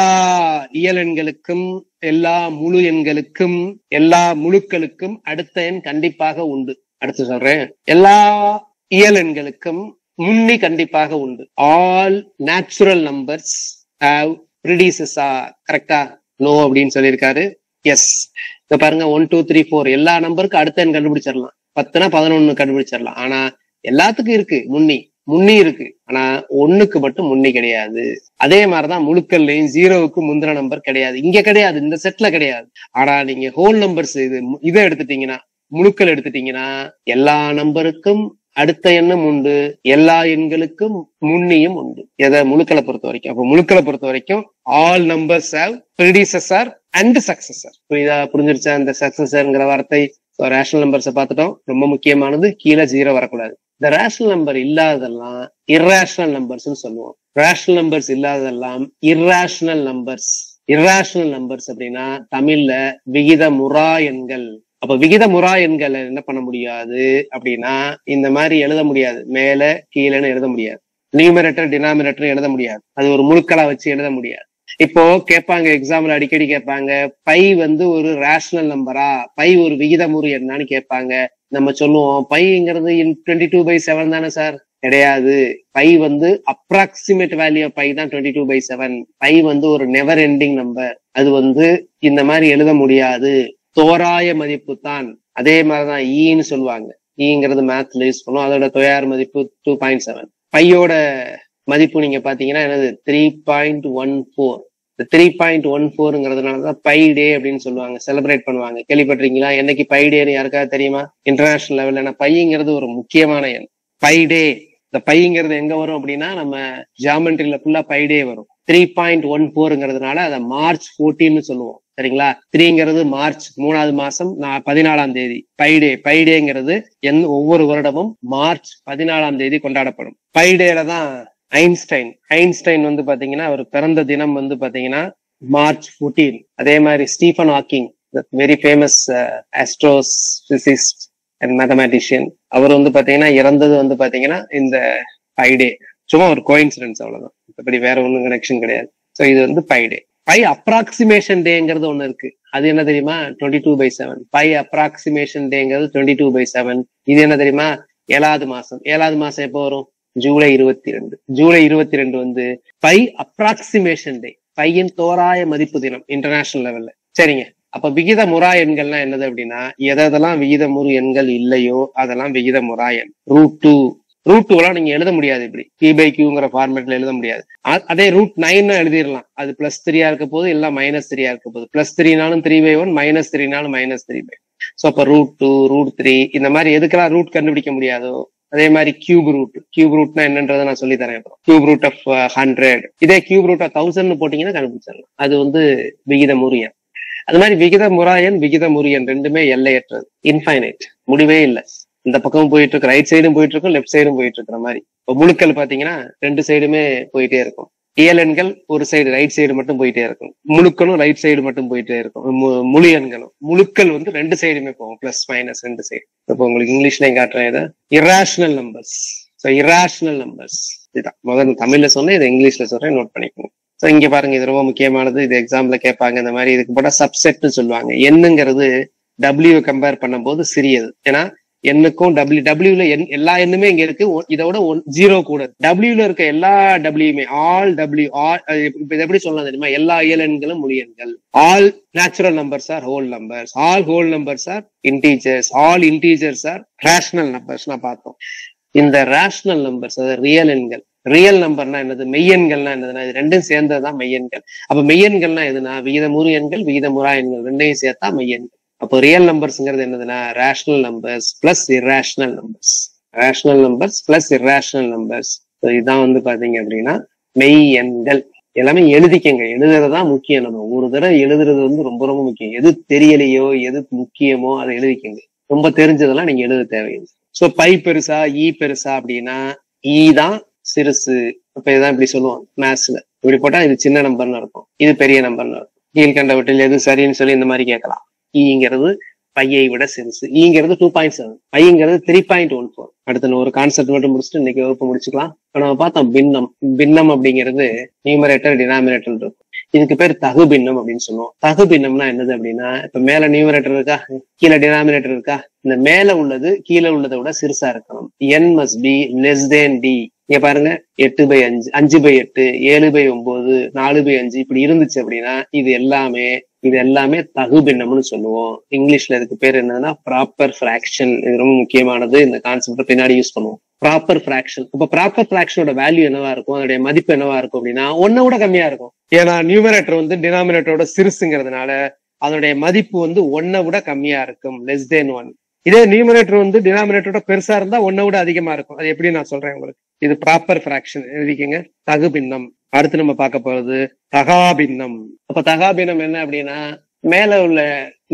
இயல் எண்களுக்கும், எல்லா முழு எண்களுக்கும், எல்லா முழுக்களுக்கும் அடுத்த எண் கண்டிப்பாக உண்டு. அடுத்து சொல்றேன், எல்லா இயல் எண்களுக்கும் முன்னி கண்டிப்பாக உண்டு. All natural numbers have predecessor. கரெக்டா? நோ அப்படின்னு சொல்லியிருக்காரு. எஸ். இப்ப பாருங்க 1 2 3 4 எல்லா நம்பருக்கும் அடுத்த எண் கண்டுபிடிச்சிடலாம். 10னா 11 கண்டுபிடிச்சிடலாம். ஆனா எல்லாத்துக்கும் இருக்கு முன்னி இருக்கு, ஆனா 1க்கு மட்டும் முன்னி கிடையாது. அதே மாதிரிதான் முழுக்கள்லையும் 0வுக்கு முந்தின நம்பர் கிடையாது, இங்க கிடையாது, இந்த செட்ல கிடையாது. ஆனா நீங்க ஹோல் நம்பர்ஸ் இதை எடுத்துட்டீங்கன்னா, முழுக்கள் எடுத்துட்டீங்கன்னா எல்லா நம்பருக்கும் அடுத்த எண்ணும் உண்டு, எல்லா எண்களுக்கும் முன்னியும் உண்டு. எதை? முழுக்களை பொறுத்த வரைக்கும். அப்ப முழுக்களை பொறுத்த வரைக்கும் all numbers have predecessor and successor. புரியுதா? புரிஞ்சிருச்சா இந்த சக்சஸர்ங்கிற வார்த்தை? ரேஷனல் நம்பர்ஸை பார்த்துட்டோம், ரொம்ப முக்கியமானது. கீழே 0 வரக்கூடாது. இந்த ரேஷனல் நம்பர் இல்லாததெல்லாம் இர்ரேஷனல் நம்பர்ஸ் சொல்லுவோம். ரேஷனல் நம்பர்ஸ் இல்லாததெல்லாம் இர்ரேஷனல் நம்பர்ஸ். இர்ரேஷனல் நம்பர்ஸ் அப்படின்னா தமிழ்ல விகிதமுறா எண்கள். அப்ப விகிதமுறா எண்களை என்ன பண்ண முடியாது அப்படின்னா இந்த மாதிரி எழுத முடியாது, மேல கீழேன்னு எழுத முடியாது, நியூமரேட்டர் டினாமினேட்டர் எழுத முடியாது, அது ஒரு முழுக்களா வச்சு எழுத முடியாது. இப்போ கேட்பாங்க எக்ஸாம்ல, அடிக்கடி கேட்பாங்க, பை வந்து ஒரு ரேஷனல் நம்பரா, பை ஒரு விகிதமுறு எண்ணான்னு கேட்பாங்க. நம்ம சொல்லுவோம் பைங்கிறது 22/7 தானே சார்? கிடையாது. பை வந்து அப்ராக்சிமேட் வேல்யூ பை தான் 22/7. பை வந்து ஒரு நெவர் எண்டிங் நம்பர், அது வந்து இந்த மாதிரி எழுத முடியாது. தோராய மதிப்பு தான். அதே மாதிரிதான் ஈன்னு சொல்லுவாங்க. ஈங்கிறது மேத்ல யூஸ் பண்ணுவோம். அதோட தோராய மதிப்பு 2.7. பையோட மதிப்பு நீங்க பாத்தீங்கன்னா என்னது 3.14. இந்த 3.14ங்கிறதுனாலதான் பை டே அப்படின்னு சொல்லுவாங்க, செலிப்ரேட் பண்ணுவாங்க. கேள்விப்பட்டிருக்கீங்களா? என்னைக்கு பை டேன்னு யாருக்காவது தெரியுமா? இன்டர்நேஷனல் லெவல்ல. ஏன்னா பைங்கிறது ஒரு முக்கியமான எண். பை டே, இந்த பைங்கிறது எங்க வரும் அப்படின்னா நம்ம ஜியாமெட்ரியில ஃபுல்லா பை டே வரும். 3.14ங்கிறதுனால அதை March 14 சொல்லுவோம். சரிங்களா? 3ங்கிறது மார்ச் 3வது மாசம் 14ஆம் தேதி. பை டேங்கிறது ஒவ்வொரு வருடமும் March 14ஆம் தேதி கொண்டாடப்படும். பை டேல தான் ஐன்ஸ்டைன் வந்து பாத்தீங்கன்னா அவர் பிறந்த தினம் வந்து பாத்தீங்கன்னா March 14. அதே மாதிரி Stephen Hawking, very famous astrophysicist and mathematician, அவர் வந்து பாத்தீங்கன்னா இறந்தது வந்து பாத்தீங்கன்னா இந்த பை டே. சும்மா ஒரு கோயின்சிடன்ஸ், அவ்வளவுதான். மற்றபடி வேற ஒன்றும் கனெக்ஷன் கிடையாது. ஸோ இது வந்து பை டே. பை அப்ராக்சிமேஷன் டேங்கிறது ஒண்ணு இருக்கு. அது என்ன தெரியுமா? 22/7. பை அப்ராக்சிமேஷன் டேங்கிறது 22/7. இது என்ன தெரியுமா? 7வது மாசம் எப்போ வரும்? ஜூலை 22. ஜூலை 22 வந்து பை அப்ராக்சிமேஷன் டே, பையின் தோராய மதிப்பு தினம் இன்டர்நேஷனல் லெவல்ல. சரிங்க. அப்ப விகிதமுறா எண்கள்னா என்னது அப்படின்னா, எதெல்லாம் விகிதமுறு எண்கள் இல்லையோ அதெல்லாம் விகிதமுறா எண். ரூட் எல்லாம் நீங்க எழுத முடியாது. இப்படி p/qங்கிற ஃபார்மேட்ல எழுத முடியாது. அதே √9 எழுதிடலாம். அது +3 இருக்க போது, இல்ல -3 இருக்க போது. +3நாலும் 3/1, -3நாலும் -3/1. சோ அப்ப √2, √3 இந்த மாதிரி எதுக்கெல்லாம் ரூட் கண்டுபிடிக்க முடியாதோ அதே மாதிரி கியூப் ரூட்னா என்னன்றதை நான் சொல்லி தரேன். கியூப் ரூட் ஆஃப் 100, இதே கியூப் ரூட் ஆஃப் 1000 போட்டீங்கன்னா கண்டுபிடிச்சிடலாம். அது வந்து விகிதமுறு எண். அது மாதிரி விகிதமுறா எண், விகிதமுறு எண் ரெண்டுமே எல்லையற்றது, இன்ஃபைனைட், முடிவே இல்லை. இந்த பக்கம் போயிட்டு இருக்கு, ரைட் சைடும் போயிட்டு இருக்கும், லெஃப்ட் சைடும் போயிட்டு இருக்கிற மாதிரி. இப்போ முழுக்கள் பாத்தீங்கன்னா 2 சைடுமே போயிட்டே இருக்கும். இயலெண்கள் ஒரு சைடு ரைட் சைடு மட்டும் போயிட்டே இருக்கும். முழுக்களும் ரைட் சைடு மட்டும் போயிட்டே இருக்கும். முழு எண்களும், முழுக்கள் வந்து 2 சைடுமே போகும், பிளஸ் மைனஸ் 2 சைடு. இப்போ உங்களுக்கு இங்கிலீஷ்லயும் காட்டுறேன். இதை irrational numbers. So irrational numbers இதுதான். முதல்ல தமிழ்ல சொன்னேன், இதை இங்கிலீஷ்ல சொல்றேன், நோட் பண்ணிக்கோங்க. ஸோ இங்க பாருங்க, இது ரொம்ப முக்கியமானது. இது எக்ஸாம்ல கேட்பாங்க. இந்த மாதிரி இதுக்கு போட்டா சப்செட்னு சொல்லுவாங்க. எண்ணுங்கிறது டபிள்யூ கம்பேர் பண்ணும்போது சிறியது. ஏன்னா எண்ணுக்கும் டபிள்யூல எல்லா எண்ணுமே இங்க இருக்கு, இதோட 0 கூட. டபிள்யூல இருக்க எல்லா டபிள்யூமே ஆல் டபிள்யூ, இதை எப்படி சொல்லலாம் தெரியுமா? எல்லா இயலெண்களும் முழு எண்கள். All natural numbers are whole numbers, all whole numbers are integers, all integers R rational numbers நான் பார்த்தோம். இந்த ரேஷனல் நம்பர்ஸ், அதாவது ரியல் எண்கள். ரியல் நம்பர்னா என்னது? மெய்யெண்கள்னா என்னதுன்னா இது ரெண்டும் சேர்ந்ததுதான் மெய்யெண்கள். அப்ப மெய்யெண்கள்னா எதுனா விகிதமுறு எண்கள், விகிதமுறா எண்கள் ரெண்டையும் சேர்த்தா மெய்யெண்கள். அப்போ ரியல் நம்பர்ஸ்ங்கிறது என்னதுன்னா rational numbers plus irrational numbers. Rational numbers plus irrational numbers. இதுதான் வந்து பாத்தீங்க அப்படின்னா மெய் எண்கள். எல்லாமே எழுதிக்கங்க, எழுதுறதுதான் முக்கியம். நம்ம ஒரு தடவை எழுதுறது வந்து ரொம்ப ரொம்ப முக்கியம். எது தெரியலையோ, எது முக்கியமோ அதை எழுதிக்கங்க. ரொம்ப தெரிஞ்சதெல்லாம் நீங்க எழுத தேவையில்லை. சோ பை பெருசா ஈ பெருசா அப்படின்னா ஈ தான் சிறுசு. அப்ப இதான் இப்படி சொல்லுவோம் மேத்ஸ்ல. இப்படி போட்டா இது சின்ன நம்பர்னு இருக்கும், இது பெரிய நம்பர்னு இருக்கும். கீழ்கண்டவற்றில் எது சரின்னு சொல்லி இந்த மாதிரி கேட்கலாம். ஈங்கிறது பையை விட சிறுசு. ஈங்கிறது 2.7, பைங்கிறது 3.14. அடுத்த ஒரு கான்செப்ட் மட்டும் முடிச்சுட்டு இன்னைக்கு வகுப்பு முடிச்சுக்கலாம். இப்ப நம்ம பார்த்தோம் பின்னம். பின்னம் அப்படிங்கிறது நியூமரேட்டர் டினாமினேட்டர் இருக்கும். இதுக்கு பேர் தகு பின்னம் அப்படின்னு சொல்லுவோம். தகு பின்னம்னா என்னது அப்படின்னா, இப்ப மேல நியூமரேட்டர் இருக்கா, கீழே டினாமினேட்டர் இருக்கா, இந்த மேல உள்ளது கீழே உள்ளதை விட சிறுசா இருக்கணும். n must be less than d. இங்க பாருங்க, 8/5, 5/8, 7/9, 4/5 இப்படி இருந்துச்சு அப்படின்னா இது எல்லாமே தகு பின்னம்னு சொல்லுவோம். இங்கிலீஷ்ல இதுக்கு பேர் என்னன்னா ப்ராப்பர் ஃபிராக்ஷன். இது ரொம்ப முக்கியமானது. இந்த கான்செப்ட் பின்னாடி யூஸ் பண்ணுவோம். Proper fraction. இப்ப ப்ராப்பர் ஃபிராக்ஷனோட வேல்யூ என்னவா இருக்கும், அதோடைய மதிப்பு என்னவா இருக்கும் அப்படின்னா 1 விட கம்மியா இருக்கும். ஏன்னா நியூமரேட்டர் வந்து டினாமினேட்டரோட சிறுசுங்கிறதுனால அதோடைய மதிப்பு வந்து 1 விட கம்மியா இருக்கும், லெஸ் தென் 1. இதே நியூமரேட்டர் வந்து டினாமினேட்டரோட பெருசா இருந்தா 1 விட அதிகமா இருக்கும். அது எப்படி நான் சொல்றேன் உங்களுக்கு. இது ப்ராப்பர் ஃபிராக்ஷன் எழுதிக்கங்க. தகு பின்னம். அடுத்து நம்ம பார்க்க போறது தகாபின்னம். அப்ப தகாபின்னம் என்ன அப்படின்னா, மேல உள்ள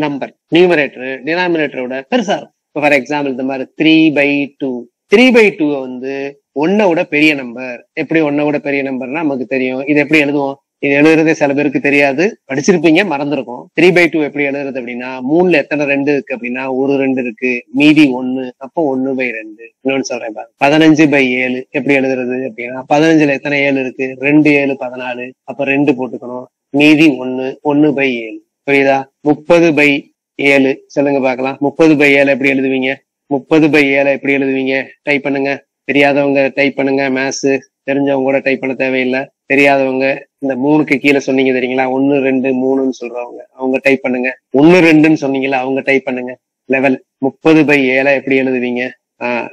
நம்பர் நியூமரேட்டர் டினாமினேட்டரோட பெருசா இருக்கும். ஃபார் எக்ஸாம்பிள் இந்த மாதிரி 3/2. 3/2 வந்து 1 விட பெரிய நம்பர். எப்படி 1 விட பெரிய நம்பர்னா நமக்கு தெரியும். இது எப்படி எழுதுவோம்? இது எழுதுறதே சில பேருக்கு தெரியாது, படிச்சிருப்பீங்க, மறந்துருக்கும். 3/2 எப்படி எழுதுறது அப்படின்னா, 3ல எத்தனை 2 இருக்கு அப்படின்னா ஒரு 2 இருக்கு, மீதி 1, அப்போ 1/2. இன்னொன்னு சொல்றேன் பாருங்க, 15/7 எப்படி எழுதுறது அப்படின்னா, 15ல எத்தனை 7 இருக்கு, 2 7 14, அப்ப 2 போட்டுக்கணும், மீதி 1, 1/7. புரியுதா? 30/7 சொல்லுங்க பாக்கலாம். 30/7 எப்படி எழுதுவீங்க? 30/7 எப்படி எழுதுவீங்க? டைப் பண்ணுங்க. தெரியாதவங்க டைப் பண்ணுங்க. மேத்ஸ் தெரிஞ்சவங்க கூட டைப் பண்ண தேவையில்லை. தெரியாதவங்க இந்த 3க்கு கீழே சொன்னீங்க தெரியுங்களா, 1 2 3ன்னு சொல்றவங்க அவங்க டைப் பண்ணுங்க. 1 2ன்னு சொன்னீங்களா அவங்க டைப் பண்ணுங்க. லெவல் 30/7 எப்படி எழுதுவீங்க?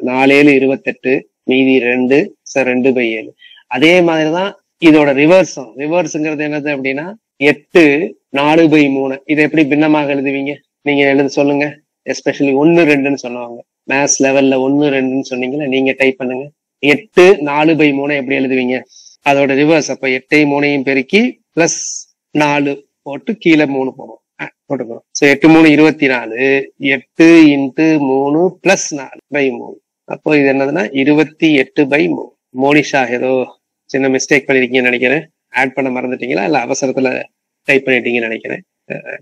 4 7 28, மீதி 2 2/7. அதே மாதிரிதான் இதோட ரிவர்ஸ்ங்கிறது என்னது அப்படின்னா 8 4/3. இதை எப்படி பின்னமாக எழுதுவீங்க நீங்க எழுத சொல்லுங்க. எஸ்பெஷலி 1 2ன்னு சொன்னவங்க, மேத்ஸ் லெவல்ல 1 2ன்னு சொன்னீங்கன்னா நீங்க டைப் பண்ணுங்க. 8 4/3 எப்படி எழுதுவீங்க? அதோட ரிவர்ஸ். அப்ப 8 3 பெருக்கி பிளஸ் 4 போட்டு கீழே 3 போடும் போட்டுக்கிறோம். 8 3 24, 8 × 3 + 4/3. அப்போ இது என்னதுன்னா 28/3. மோனிஷா ஏதோ சின்ன மிஸ்டேக் பண்ணிருக்கீங்கன்னு நினைக்கிறேன். ஆட் பண்ண மறந்துட்டீங்களா இல்ல அவசரத்துல டைப் பண்ணிட்டீங்கன்னு நினைக்கிறேன்.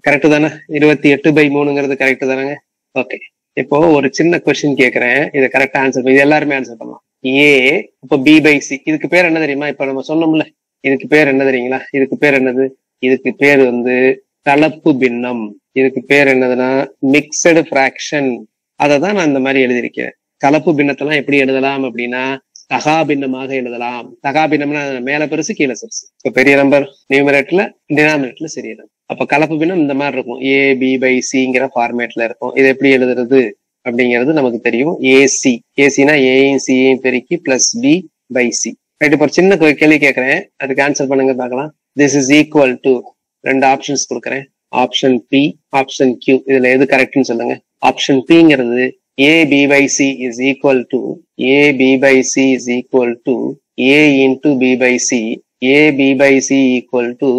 கரெக்ட் தானே? 28/3ங்கிறது கரெக்ட் தானேங்க? ஓகே. இப்போ ஒரு சின்ன கொஸ்டின் கேட்கிறேன், இதை கரெக்டா ஆன்சர் இது எல்லாருமே ஆன்சர் பண்ணலாம். ஏ இப்போ B/C, இதுக்கு பேர் என்ன தெரியுமா? இப்ப நம்ம சொன்னோம்ல, இதுக்கு பேர் என்ன தெரியுங்களா? இதுக்கு பேர் என்னது? இதுக்கு பேர் கலப்பு பின்னம். இதுக்கு பேர் என்னதுன்னா மிக்சடு ஃபிராக்ஷன். அதை தான் நான் இந்த மாதிரி எழுதியிருக்கேன். கலப்பு பின்னத்தெல்லாம் எப்படி எழுதலாம் அப்படின்னா தகா பின்னமாக எழுதலாம். தகா பின்னம்னா மேல பெருசு கீழே பெருசு. இப்போ பெரிய நம்பர் நியூமரேட்டர்ல, டினாமினேட்டர்ல சிறிய நம்பர். அப்ப கலப்பு பின்னம் இந்த மாதிரி இருக்கும். A/B/Cங்கிற ஃபார்மேட்ல இருக்கும். இது எப்படி எழுதுறது அப்படிங்கிறது நமக்கு தெரியும். ஏசினா ஏயும் சியையும் பெருக்கி பிளஸ் B/C. ரைட். இப்போ ஒரு சின்ன கேள்வி கேட்கறேன், அதுக்கு ஆன்சர் பண்ணுங்க பார்க்கலாம். This is equal to 2 options கொடுக்குறேன். Option P, option Q. இதுல எது கரெக்ட்னு சொல்லுங்க. ஆப்ஷன் Pங்கிறது A/B/C is equal to A into B/C, A/B/C equal to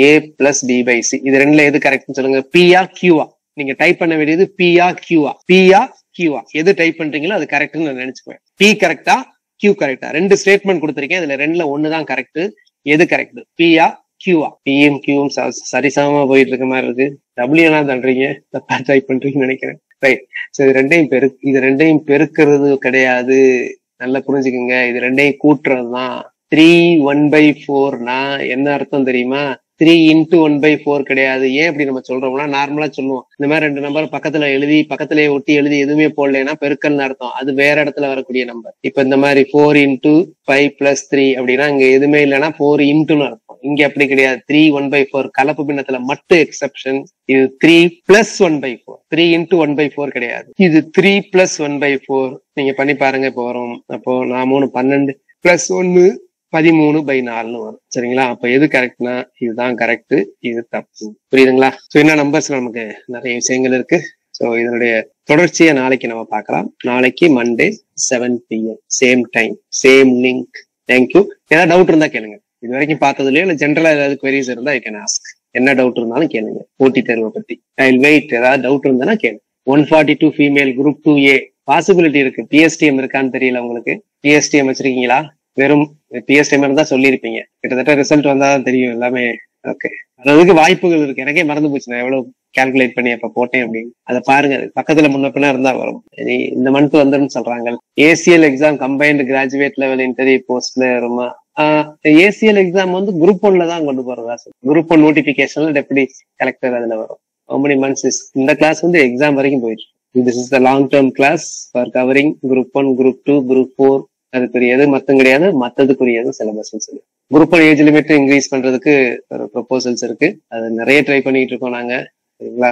A plus B/C. இது ரெண்டுல எது கரெக்ட்னு சொல்லுங்க. P-ஆ Q-ஆ? நீங்க டைப் பண்ண வேண்டியது P-ஆ Q-ஆ? P-ஆ Q-ஆ? எது டைப் பண்றீங்களோ அது கரெக்ட்னு நான் நினைச்சுக்குவேன். P கரெக்டா Q கரெக்டா? 2 ஸ்டேட்மெண்ட் கொடுத்திருக்கேன். இதுல 2ல 1 தான் கரெக்ட். எது கரெக்ட்? P-ஆ Q-ஆ? P-யும் Q-யும் சரிசமமா போயிட்டு இருக்க மாதிரி இருக்கு. W எல்லாம் தள்ளுறீங்க, தப்பா டைப் பண்றீங்கன்னு நினைக்கிறேன். ரைட். இது ரெண்டையும் பெருக்கிறது கிடையாது. நல்லா புரிஞ்சுக்குங்க. இது ரெண்டையும் கூட்டுறதுதான். 3 1/4னா என்ன அர்த்தம் தெரியுமா? 3 × 1/4 கிடையாது. ஏன் இப்படி நம்ம சொல்றோம்னா, நார்மலா சொல்லுவோம் இந்த மாதிரி 2 நம்பர் பக்கத்துல எழுதி பக்கத்திலேயே ஒட்டி எழுதி எதுவுமே போடலைன்னா பெருக்கல்னு அர்த்தம். அது வேற இடத்துல வரக்கூடிய நம்பர். இப்ப இந்த மாதிரி 4 × 5 + 3 அப்படின்னா இங்க எதுவுமே இல்லைன்னா 4 × அர்த்தம். இங்க அப்படி கிடையாது. 3 1/4 கலப்பு பின்னத்துல மட்டும் எக்ஸெப்ஷன். இது 3 + 1/4. 3 × 1/4 கிடையாது. இது 3 + 1/4. நீங்க பண்ணி பாருங்க, இப்ப வரும். அப்போ 4 3 12 + 1 13/4 வரும். சரிங்களா? அப்ப எது கரெக்ட்னா இதுதான் கரெக்ட், இது தப்பு. புரியுதுங்களா? சோ என்ன நம்பர்ஸ் நமக்கு நிறைய விஷயங்கள் இருக்கு. சோ இதனுடைய தொடர்ச்சியை நாளைக்கு நம்ம பார்க்கலாம். நாளைக்கு Monday 7 PM same time, same link. Thank you. ஏதாவது டவுட் இருந்தா கேளுங்க. இது வரைக்கும் பார்த்ததுலயோ இல்ல ஜென்ரலா ஏதாவது queries இருந்தா ஐ கேன் ஆஸ்க். என்ன டவுட் இருந்தாலும் கேளுங்க. போட்டி தேர்வை பத்தி ஐ வில் வெயிட். ஏதாவது டவுட் இருந்தா கேளுங்க. 142 ஃபீமேல் குரூப் 2A பாசிபிலிட்டி இருக்கு. PSTM இருக்கான்னு தெரியல உங்களுக்கு. PSTM வச்சிருக்கீங்களா? வெறும் PSTM இருந்தா சொல்லியிருப்பீங்க. கிட்டத்தட்ட ரிசல்ட் வந்தாதான் தெரியும் எல்லாமே. ஓகே, அதுக்கு வாய்ப்புகள் இருக்கு. எனக்கே மறந்து போச்சு நான் எவ்வளவு கால்குலேட் பண்ணி அப்ப போட்டேன் அப்படின்னு. அதை பாருங்க, பக்கத்துல முன்ன பின்ன இருந்தா வரும். இந்த மந்த் வந்துடும் சொல்றாங்க. ACL exam combined graduate level interview போஸ்ட்ல ரொம்ப ACL எக்ஸாம் குரூப் 1ல தான் கொண்டு போறதா சார். குரூப் 1 நோட்டிபிகேஷன்ல டெப்யூட்டி கலெக்டர் அதுல வரும். How many months is இந்த கிளாஸ் எக்ஸாம் வரைக்கும் போயிட்டு. This is the long term class for covering group 1, group 2, group 4. அதுக்குரியது மத்தம் கிடையாது, மத்ததுக்குரியது சிலபஸ் சொல்லி. குரூப் 1 ஏஜ் லிமிட் இன்க்ரீஸ் பண்றதுக்கு ஒரு ப்ரொபோசல்ஸ் இருக்கு. அது நிறைய ட்ரை பண்ணிட்டு இருக்கோம் நாங்க. சரிங்களா?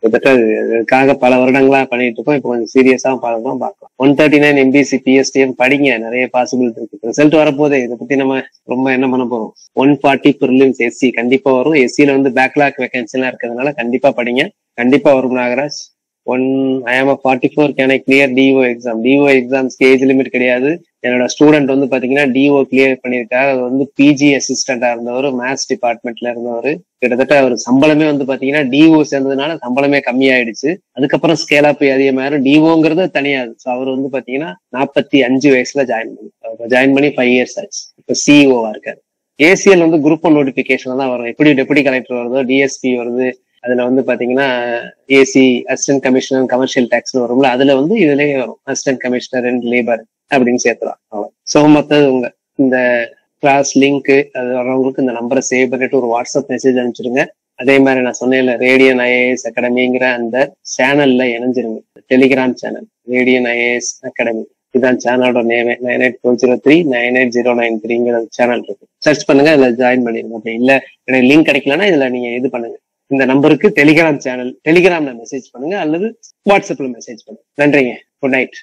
கிட்டத்தட்ட இதுக்காக பல வருடங்களா பண்ணிட்டு இருக்கோம். இப்போ கொஞ்சம் சீரியஸா பார்க்கலாம். 139 MBC PSTM படிங்க, நிறைய பாசிபிலிட்டி இருக்கு. ரிசல்ட் வரப்போதே, இதை பத்தி நம்ம ரொம்ப என்ன பண்ண போறோம். 140 ப்ரிலிம்ஸ் SC கண்டிப்பா வரும். SCல பேக்லாக் வேகன்சி எல்லாம் இருக்கிறதுனால கண்டிப்பா படிங்க. கண்டிப்பா வரும். Nagaraj, I am a 44, can I clear DO exam? DO எக்ஸாம்ஸ்க்கு ஏஜ் லிமிட் கிடையாது. என்னோட ஸ்டூடெண்ட் பாத்தீங்கன்னா DO கிளியர் பண்ணிருக்காரு. அது PG அசிஸ்டண்டா இருந்தவர், மேத்ஸ் டிபார்ட்மெண்ட்ல இருந்தவர். கிட்டத்தட்ட அவர் சம்பளமே பாத்தீங்கன்னா DO சேர்ந்ததுனால சம்பளமே கம்மியாயிடுச்சு. அதுக்கப்புறம் ஸ்கேலா போய் அதிகமாயிரும். DOங்கிறது தனியாது. அவர் பாத்தீங்கன்னா 45 வயசுல ஜாயின் பண்ணி 5 years ஆச்சு. இப்ப CEO-வா இருக்காரு. ACL குரூப் 1 நோட்டிபிகேஷன் தான் வரும். எப்படி டெபுட்டி கலெக்டர் வருதோ, DSP வருது. அதுல பாத்தீங்கன்னா AC assistant commissioner commercial tax வரும்ல, அதுல இதுலயே வரும் அசிஸ்டன்ட் கமிஷனர் அண்ட் லேபர் அப்படின்னு சேர்த்துலாம். சோ மத்தது இந்த கிளாஸ் லிங்க் அது வரவங்களுக்கு இந்த நம்பரை சேவ் பண்ணிட்டு ஒரு வாட்ஸ்அப் மெசேஜ் அனுப்பிச்சிருங்க. அதே மாதிரி நான் சொன்னேன்ல, ரேடியன் IAS அகாடமிங்கிற அந்த சேனல்ல இணைஞ்சிருங்க. Telegram channel radian IAS academy. இதுதான் சேனலோட நேமே 9840398093 சேனல் இருக்கு. சர்ச் பண்ணுங்க, அதுல ஜாயின் பண்ணிருங்க. அப்படி இல்ல எனக்கு லிங்க் கிடைக்கலன்னா இதுல நீங்க இது பண்ணுங்க, இந்த நம்பருக்கு டெலிகிராம்ல மெசேஜ் பண்ணுங்க அல்லது வாட்ஸ்அப்ல மெசேஜ் பண்ணுங்க. நன்றிங்க. Good night.